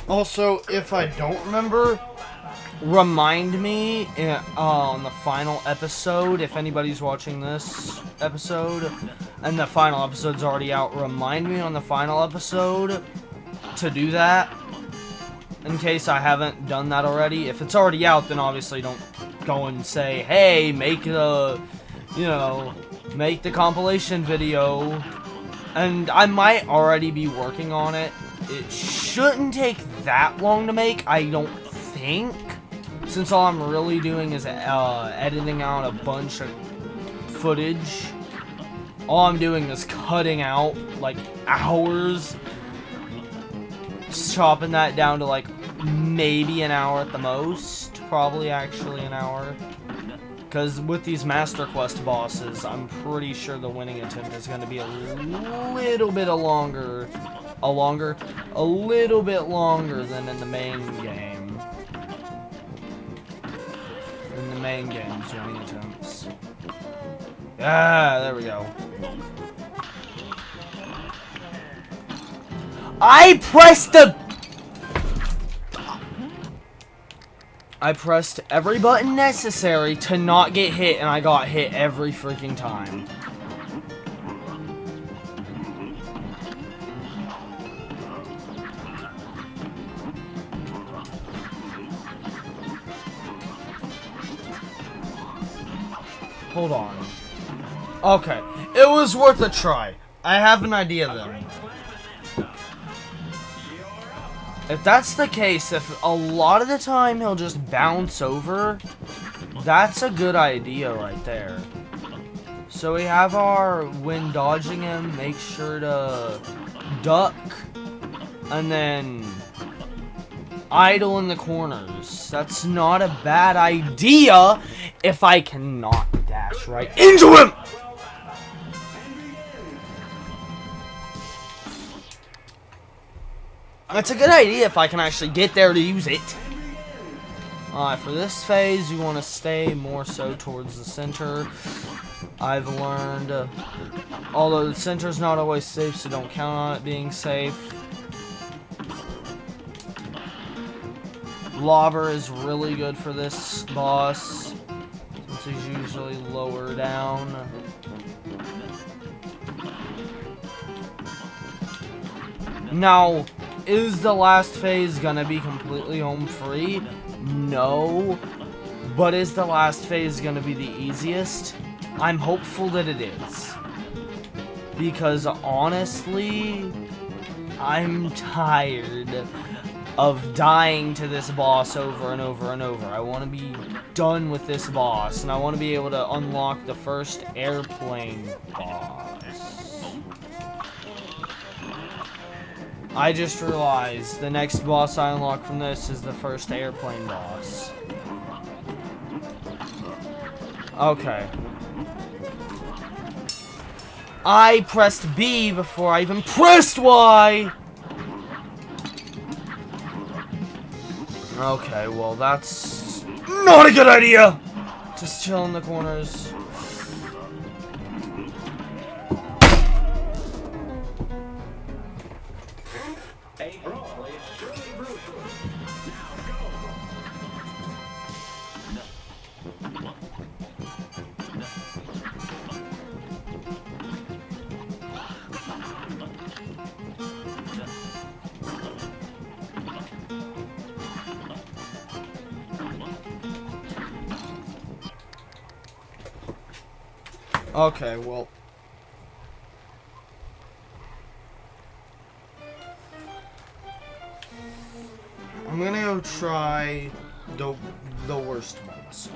Also, if I don't remember, remind me on the final episode. If anybody's watching this episode and the final episode's already out, remind me on the final episode to do that, in case I haven't done that already. If it's already out, then obviously don't go and say, hey, make the compilation video. And I might already be working on it. It shouldn't take that long to make, I don't think, since all I'm really doing is editing out a bunch of footage. All I'm doing is cutting out like hours, chopping that down to like maybe an hour at the most, probably actually an hour. Because with these Master Quest bosses, I'm pretty sure the winning attempt is going to be a little bit longer than in the main game. In the main game's winning attempts. Ah, there we go. I pressed every button necessary to not get hit, and I got hit every freaking time. Hold on. Okay, it was worth a try. I have an idea then. If that's the case, if a lot of the time he'll just bounce over, that's a good idea right there. So we have our, when dodging him, make sure to duck, and then idle in the corners. That's not a bad idea if I cannot dash right into him! It's a good idea if I can actually get there to use it. Alright, for this phase, you want to stay more so towards the center. I've learned, although the center's not always safe, so don't count on it being safe. Lobber is really good for this boss, since he's usually lower down. Now, Is the last phase gonna be completely home free? No. But is the last phase gonna be the easiest? I'm hopeful that it is. Because honestly, I'm tired of dying to this boss over and over and over. I want to be done with this boss, and I want to be able to unlock the first airplane boss. I just realized the next boss I unlock from this is the first airplane boss. Okay. I pressed B before I even pressed Y! Okay, well that's not a good idea! Just chill in the corners. A brawl is surely brutal. Okay, well. I'm gonna go try the worst ones.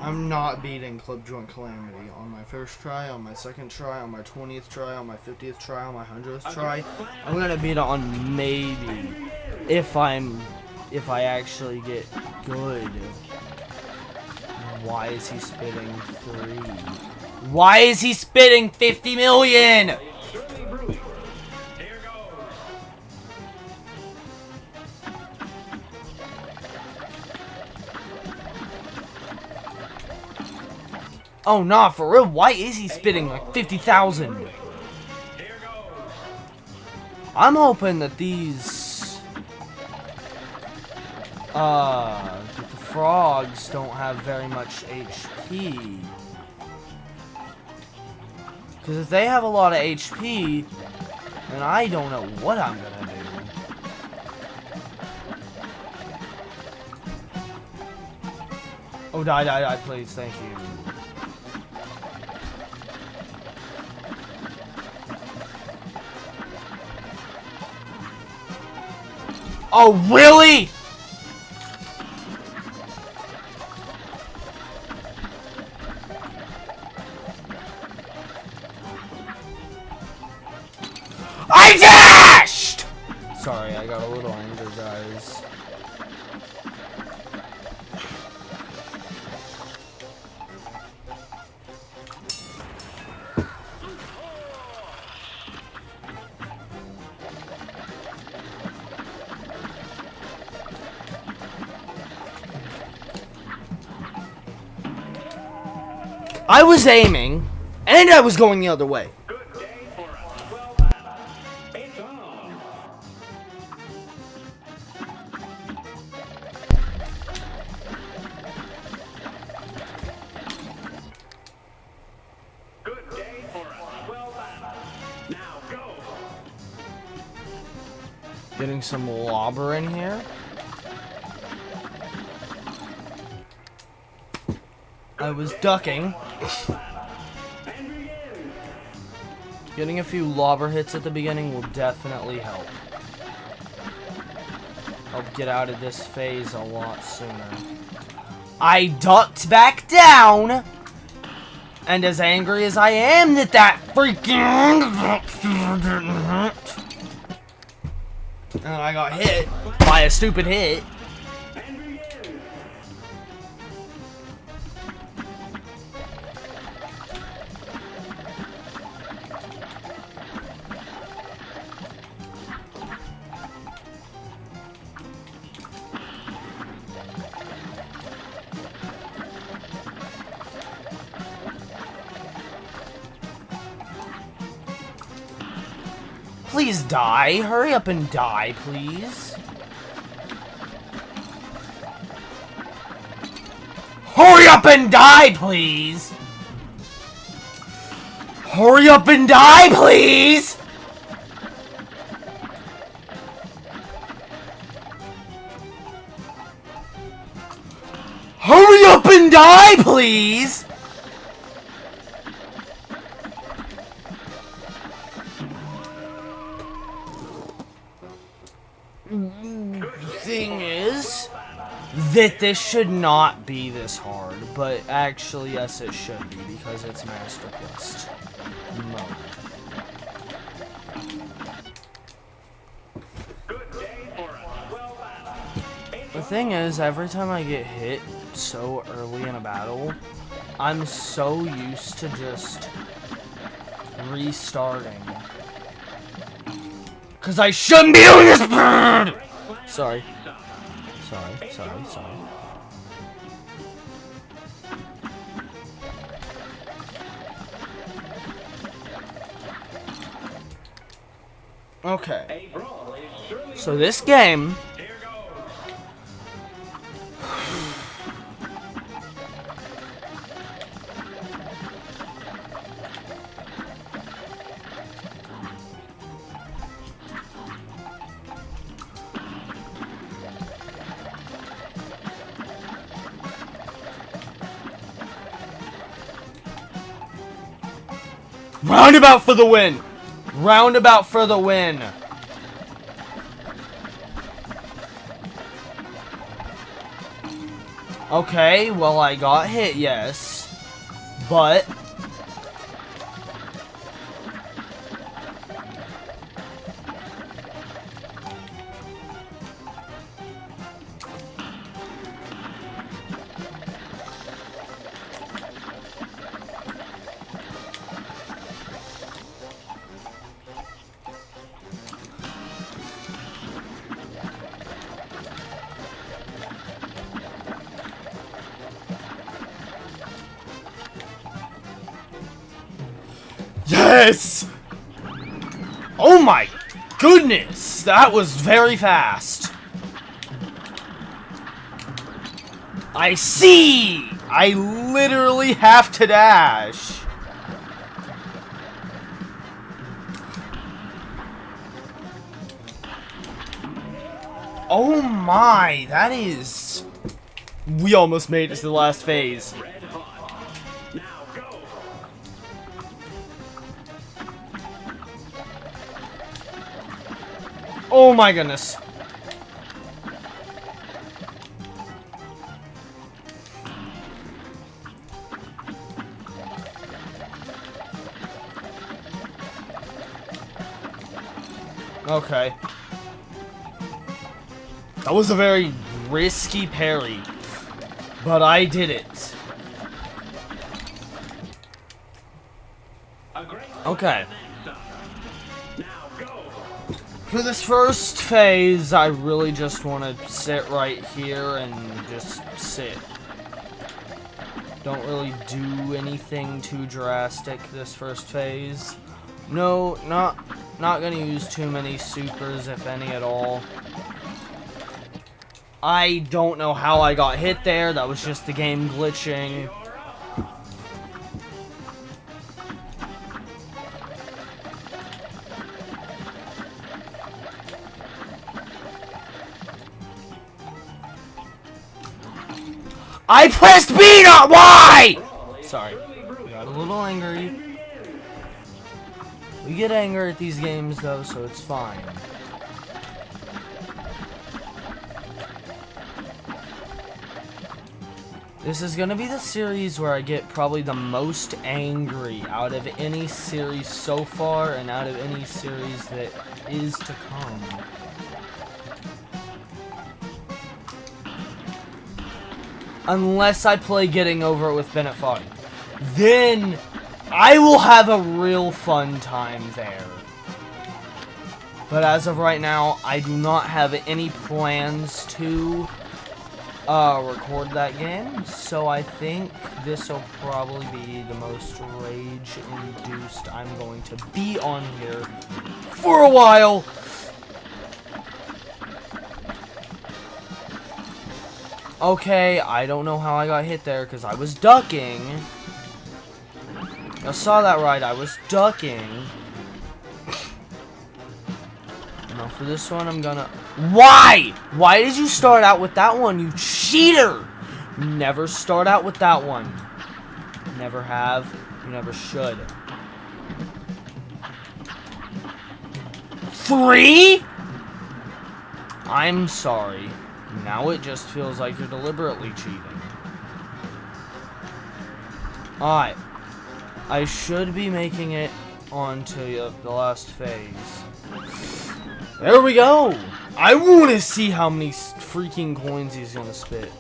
I'm not beating Clip Joint Calamity on my first try, on my second try, on my 20th try, on my 50th try, on my 100th try. I'm gonna beat it on maybe if I actually get good. Why is he spitting 3? Why is he spitting 50 million? Oh, nah, for real, why is he spitting like 50,000? I'm hoping that these, that the frogs don't have very much HP. Because if they have a lot of HP, then I don't know what I'm gonna do. Oh, die, please, thank you. Oh, really? I dashed! Sorry, I got a little angry, guys. I was aiming, and I was going the other way. Good day for us. Well, it's on. Good day for us. Well done. Now go. Getting some lobber in here. I was ducking. Getting a few lobber hits at the beginning will definitely help. Help get out of this phase a lot sooner. I ducked back down! And as angry as I am that freaking... And I got hit by a stupid hit. Please die. Hurry up and die, please. Hurry up and die, please! Hurry up and die, please! and die, please! The thing is that this should not be this hard, but actually, yes, it should be because it's Master Quest mode. The thing is, every time I get hit so early in a battle, I'm so used to just restarting. Cause I shouldn't be doing this! Sorry. Sorry. Okay. So this game... Roundabout for the win! Roundabout for the win! Okay, well I got hit, yes. But... Yes! Oh my goodness! That was very fast. I see! I literally have to dash. Oh my, that is... We almost made it to the last phase. Oh my goodness. Okay. That was a very risky parry, but I did it. Okay. For this first phase, I really just want to sit right here and just sit. Don't really do anything too drastic this first phase. No, not gonna use too many supers, if any at all. I don't know how I got hit there. That was just the game glitching. I pressed B, not Y! Sorry. Got a little angry. We get angry at these games, though, so it's fine. This is gonna be the series where I get probably the most angry out of any series so far, and out of any series that is to come. Unless I play Getting Over It with Bennett Foddy. Then I will have a real fun time there. But as of right now, I do not have any plans to record that game. So I think this will probably be the most rage-induced I'm going to be on here for a while. Okay, I don't know how I got hit there because I was ducking. I saw that right, I was ducking. Now for this one, I'm gonna... Why? Why did you start out with that one, you cheater? Never start out with that one. Never have. You never should. 3? I'm sorry. Now it just feels like you're deliberately cheating. Alright. I should be making it onto the last phase. There we go! I want to see how many freaking coins he's gonna spit.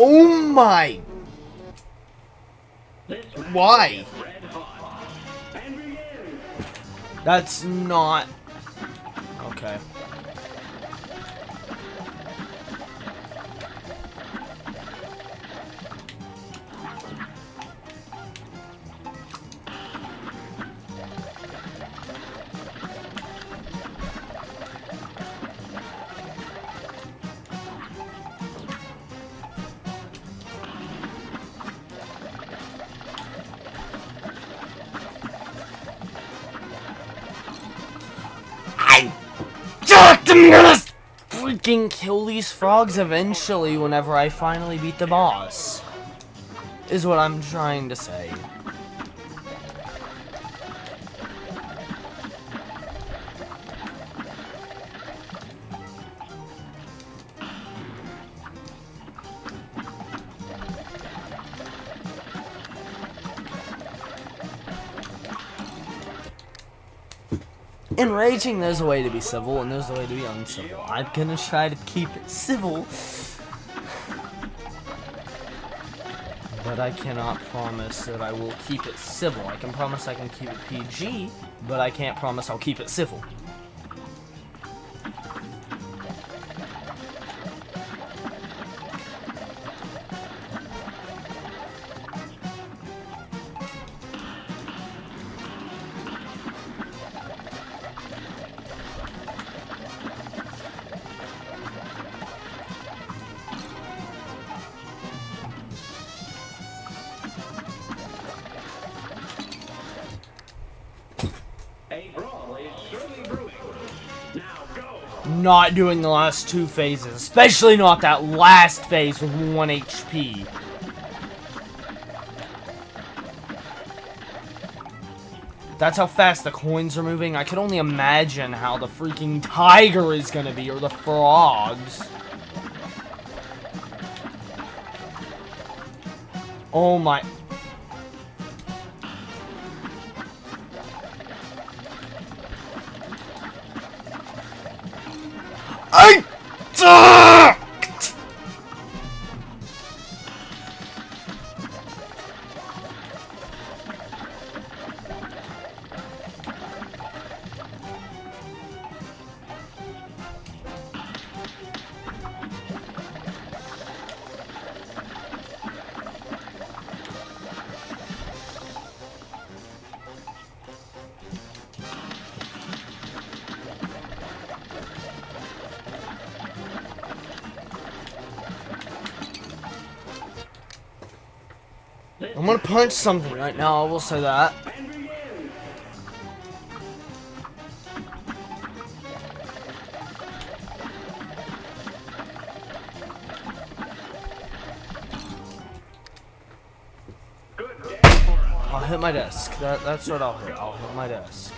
Oh my! Why? That's not... Okay. I'm gonna freaking kill these frogs eventually whenever I finally beat the boss. Is what I'm trying to say. In raging, there's a way to be civil, and there's a way to be uncivil. I'm gonna try to keep it civil, but I cannot promise that I will keep it civil. I can promise I can keep it PG, but I can't promise I'll keep it civil. Not doing the last 2 phases, especially not that last phase with 1 HP. That's how fast the coins are moving. I can only imagine how the freaking tiger is gonna be, or the frogs. Oh my... I sucked! I'm gonna punch something right now, I will say that. I'll hit my desk. That's what I'll hit. I'll hit my desk.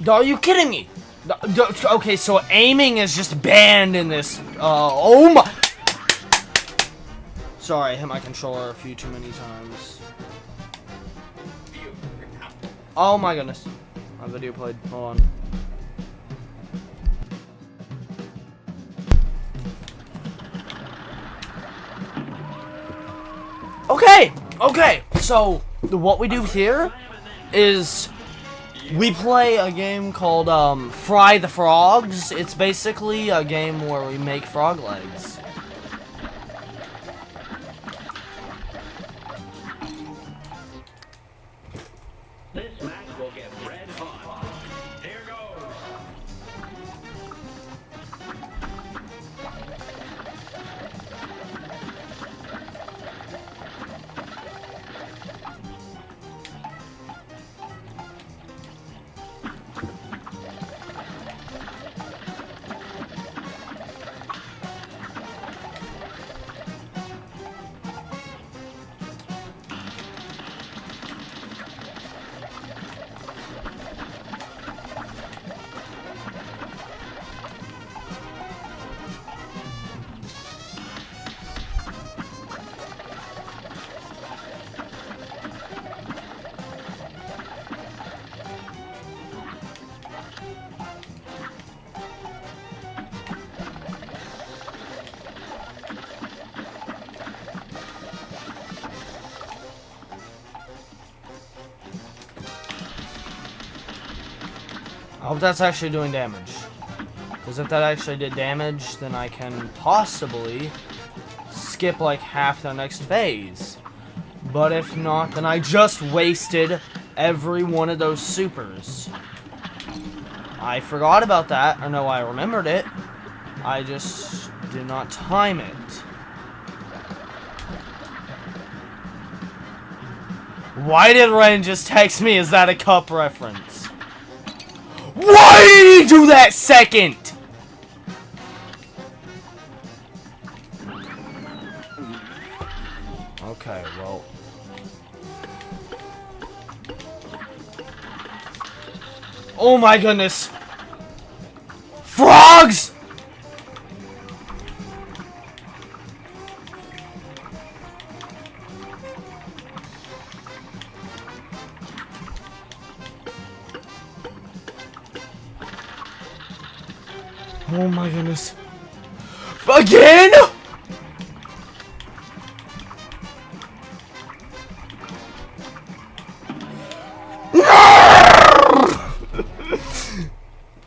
Are you kidding me? Okay, so aiming is just banned in this. Oh my. Sorry, I hit my controller a few too many times. Oh my goodness. My video played. Hold on. Okay, so what we do here is we play a game called Fry the Frogs. It's basically a game where we make frog legs. This match will get red hot. Here goes. I hope that's actually doing damage. Because if that actually did damage, then I can possibly skip like half the next phase. But if not, then I just wasted every one of those supers. I forgot about that. Or no, I remembered it. I just did not time it. Why did Ren just text me? Is that a cup reference? Why did he do that second? Okay, well. Oh my goodness. Frogs! Oh my goodness. Again?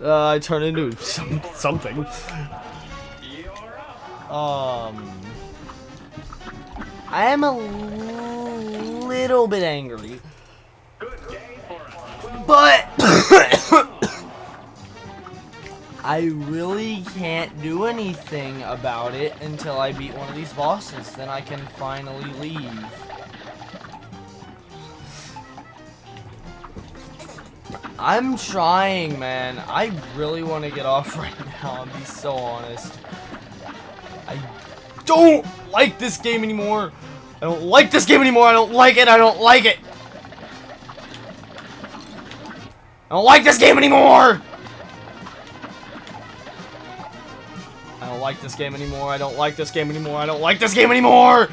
I turn into something. I am a little bit angry. But I really can't do anything about it until I beat one of these bosses. Then I can finally leave. I'm trying, man. I really want to get off right now, I'll be so honest. I don't like this game anymore. I don't like this game anymore. I don't like it. I don't like it. I don't like this game anymore. I don't like this game anymore. I don't like this game anymore. I don't like this game anymore.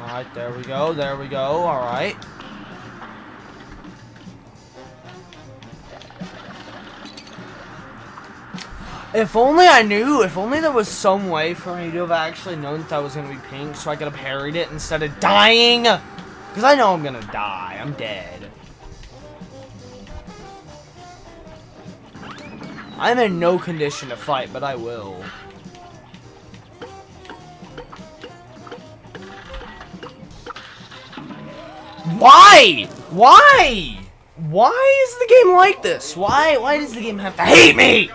Alright, there we go, alright. If only I knew, if only there was some way for me to have actually known that was gonna be pink so I could have parried it instead of dying. Because I know I'm gonna die, I'm dead. I'm in no condition to fight, but I will. Why? Why? Why is the game like this? Why does the game have to hate me?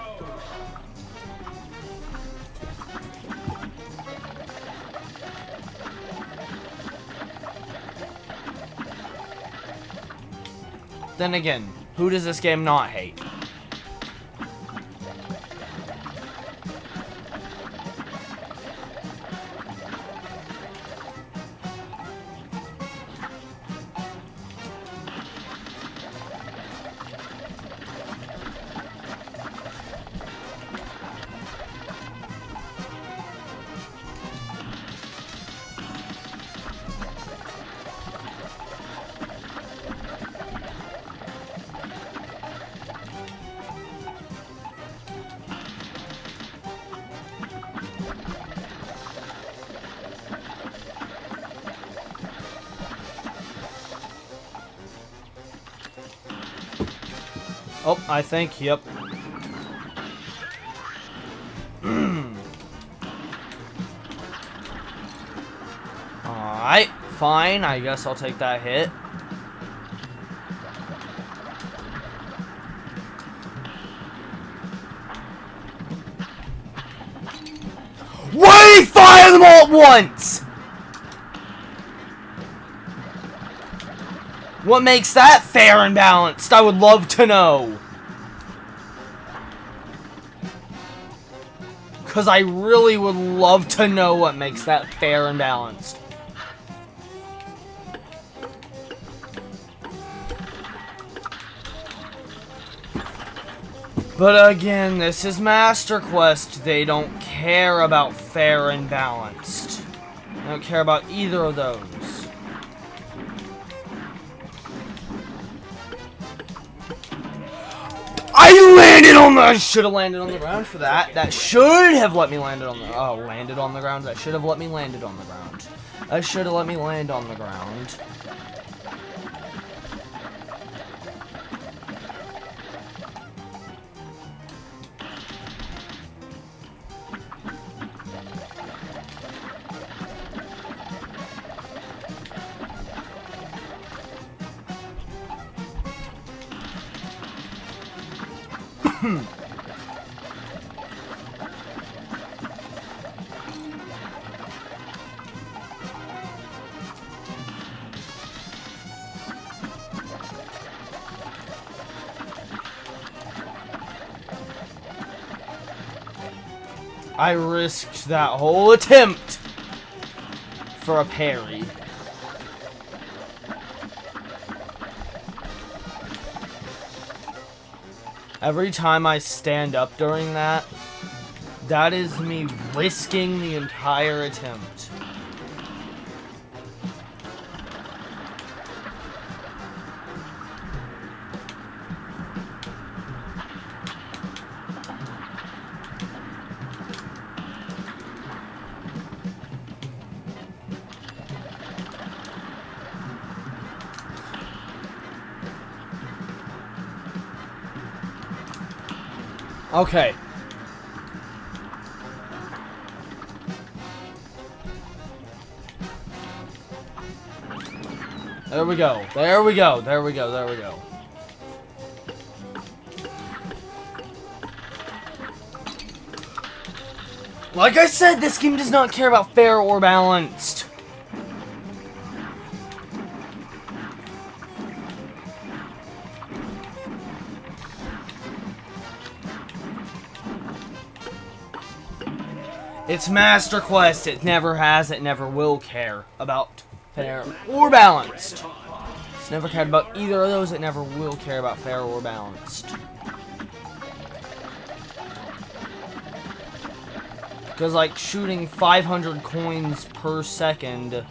Then again, who does this game not hate? Oh, I think, yep. Alright, fine. I guess I'll take that hit. Why did he fire them all at once? What makes that fair and balanced? I would love to know. Because I really would love to know what makes that fair and balanced. But again, this is Master Quest. They don't care about fair and balanced. They don't care about either of those. I landed on the... I should have landed on the ground for that. That should have let me land on the... Oh, landed on the ground. That should have let me landed on the ground. That should have let me land on the ground. I risked that whole attempt for a parry. Every time I stand up during that, that is me risking the entire attempt. Okay. There we go. There we go. There we go. There we go. Like I said, this game does not care about fair or balanced. It's Master Quest. It never has, it never will care about fair or balanced. It's never cared about either of those. It never will care about fair or balanced. Because, like, shooting 500 coins per second,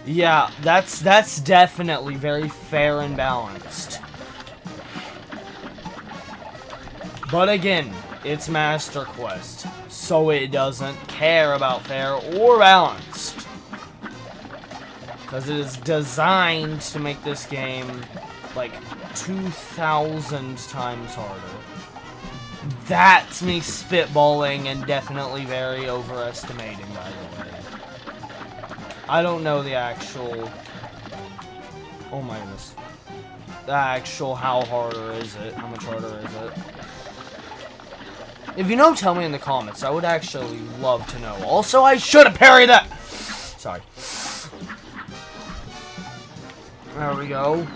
yeah, that's definitely very fair and balanced. But again, it's Master Quest, so it doesn't care about fair or balanced. Because it is designed to make this game, like, 2,000 times harder. That's me spitballing and definitely very overestimating, by the way. I don't know the actual... Oh my goodness. the actual how harder is it? How much harder is it? If you know, tell me in the comments. I would actually love to know. Also, I should have parried that! Sorry. There we go.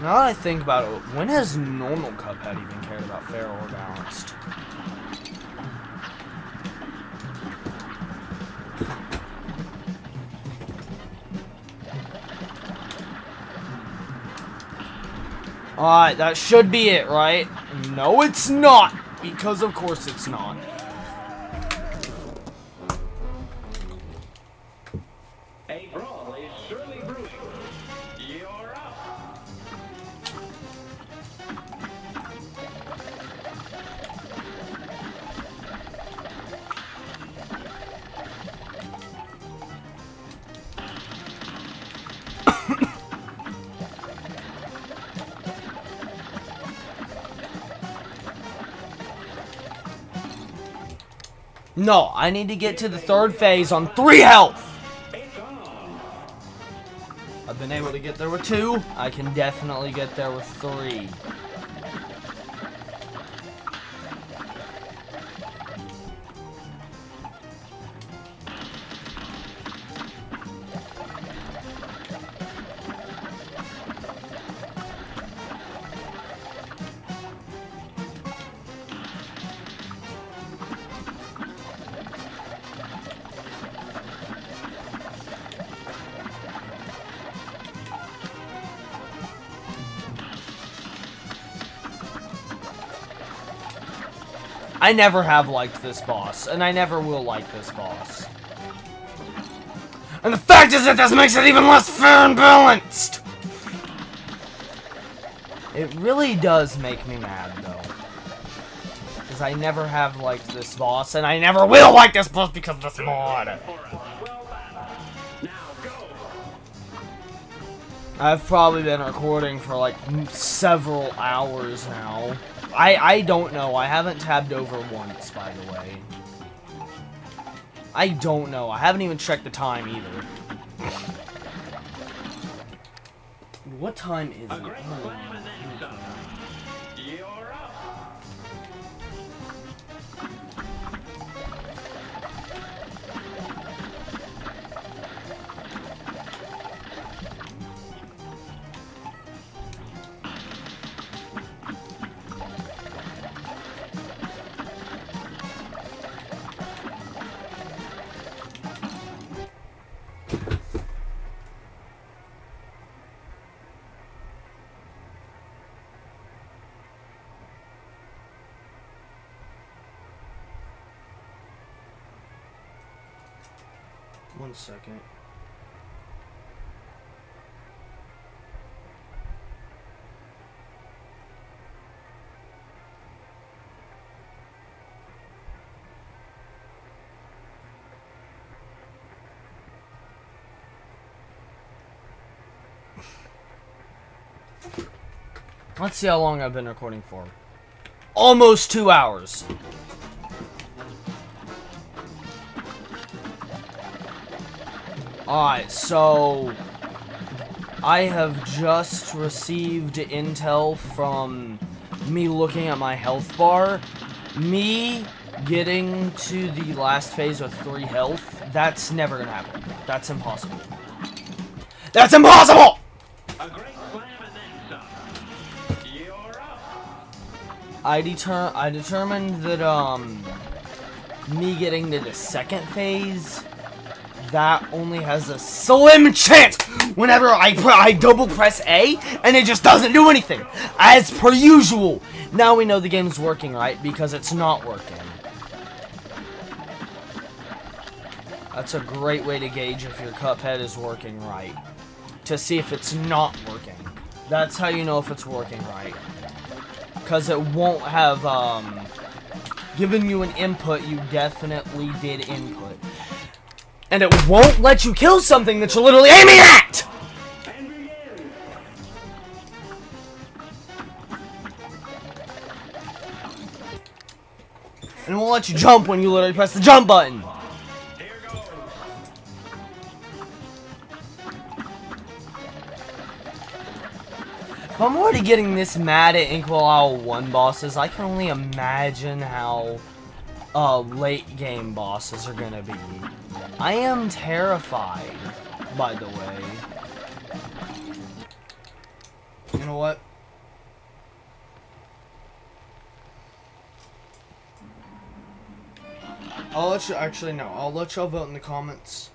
Now that I think about it, when has normal Cuphead even cared about fair or balanced? Alright, that should be it, right? No, it's not! Because of course it's not. A brawl is surely brewing. You're up. No, I need to get to the third phase on 3 health! It's on. I've been able to get there with 2. I can definitely get there with 3. I never have liked this boss, and I never will like this boss. And the fact is that this makes it even less fair and balanced! It really does make me mad, though. Because I never have liked this boss, and I never will like this boss because of this mod. I've probably been recording for like several hours now. I don't know. I haven't tabbed over once, by the way. I don't know. I haven't even checked the time either. What time is it? You're up. One second. Let's see how long I've been recording for. Almost 2 hours. Alright, so I have just received intel from me looking at my health bar. Me getting to the last phase with 3 health, that's never gonna happen. That's impossible. That's impossible! A great slam and then some. You're up. I determined that me getting to the second phase, that only has a slim chance whenever I double press A and it just doesn't do anything, as per usual. Now we know the game's working, right? Because it's not working. That's a great way to gauge if your Cuphead is working right. To see if it's not working. That's how you know if it's working right. Because it won't have given you an input you definitely did input. And it won't let you kill something that you're literally aiming at! And begin. And it won't let you jump when you literally press the jump button. Here goes. If I'm already getting this mad at Inkwell 1 bosses, I can only imagine how late game bosses are gonna be. I am terrified, by the way. You know what? I'll let you, actually no, I'll let y'all vote in the comments.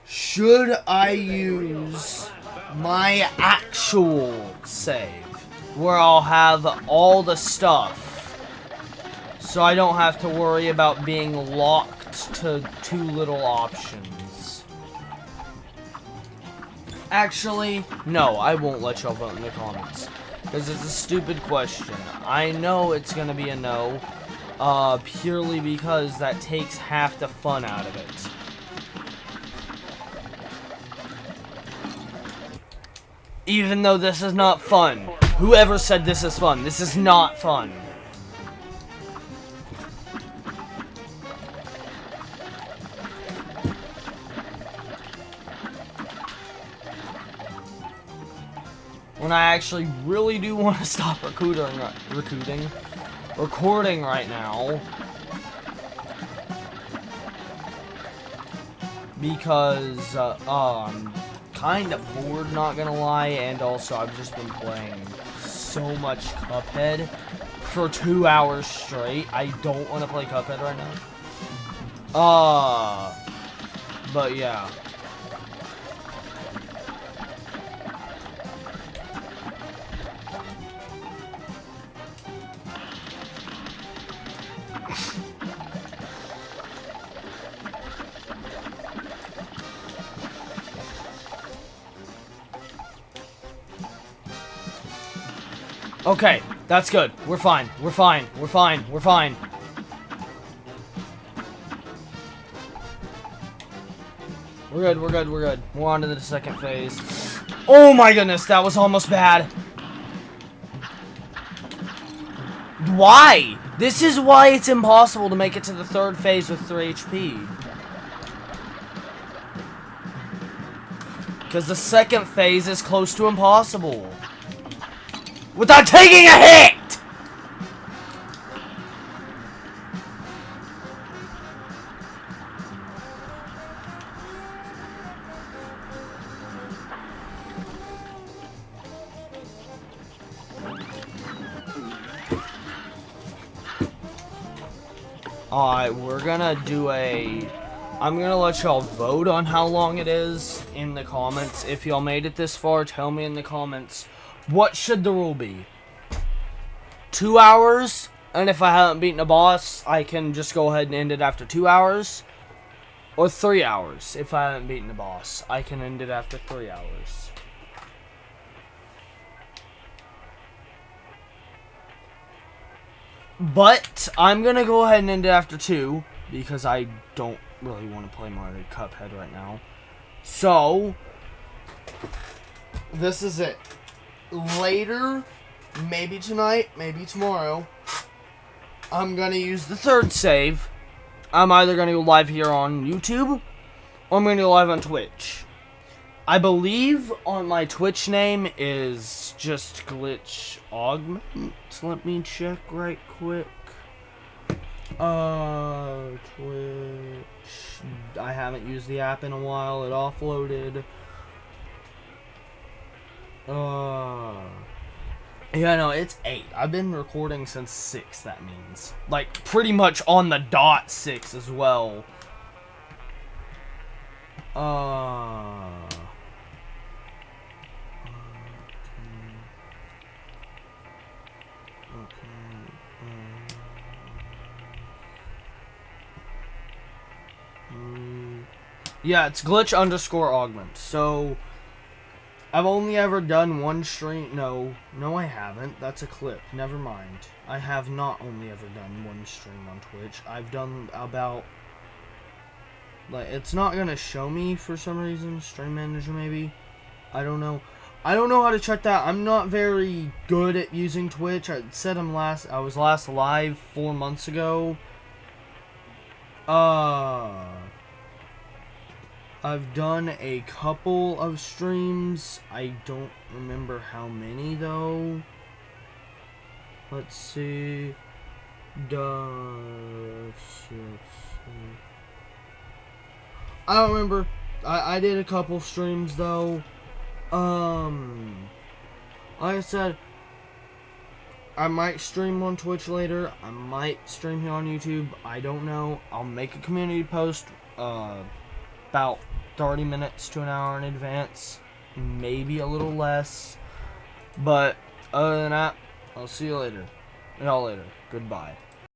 Should I use my actual save, where I'll have all the stuff, so I don't have to worry about being locked to too little options? Actually, no, I won't let y'all vote in the comments, because it's a stupid question. I know it's gonna be a no, purely because that takes half the fun out of it. Even though this is not fun. Whoever said this is fun, this is not fun. When I actually really do want to stop recording right now. Because, I'm kind of bored, not gonna lie, and also I've just been playing so much Cuphead for 2 hours straight. I don't want to play Cuphead right now. But yeah. Okay, that's good. We're fine. We're fine. We're fine. We're fine. We're good. We're good. We're good. We're on to the second phase. Oh my goodness, that was almost bad. Why? This is why it's impossible to make it to the third phase with 3 HP. Because the second phase is close to impossible. Without taking a hit! Alright, we're gonna do I'm gonna let y'all vote on how long it is in the comments. If y'all made it this far, tell me in the comments. What should the rule be? 2 hours? And if I haven't beaten a boss, I can just go ahead and end it after 2 hours? Or 3 hours? If I haven't beaten a boss, I can end it after 3 hours. But I'm gonna go ahead and end it after 2, because I don't really want to play Mario Cuphead right now. So, this is it. Later, maybe tonight, maybe tomorrow, I'm gonna use the third save. I'm either gonna go live here on YouTube, or I'm gonna go live on Twitch. I believe on my Twitch name is just Glitch Augment. Let me check right quick. Twitch. I haven't used the app in a while. It offloaded. Yeah, no, it's 8. I've been recording since 6, that means. Like, pretty much on the dot 6 as well. Yeah, it's glitch underscore augment. So, I've only ever done one stream. No, I haven't. That's a clip. Never mind. I have not only ever done one stream on Twitch. I've done about, like, it's not gonna show me for some reason. Stream manager, maybe. I don't know. I don't know how to check that. I'm not very good at using Twitch. I said I was last live 4 months ago. I've done a couple of streams. I don't remember how many though. Let's see. I don't remember. I did a couple streams though. Like I said, I might stream on Twitch later. I might stream here on YouTube. I don't know. I'll make a community post about 30 minutes to an hour in advance. Maybe a little less. But other than that, I'll see you later. Y'all later. Goodbye.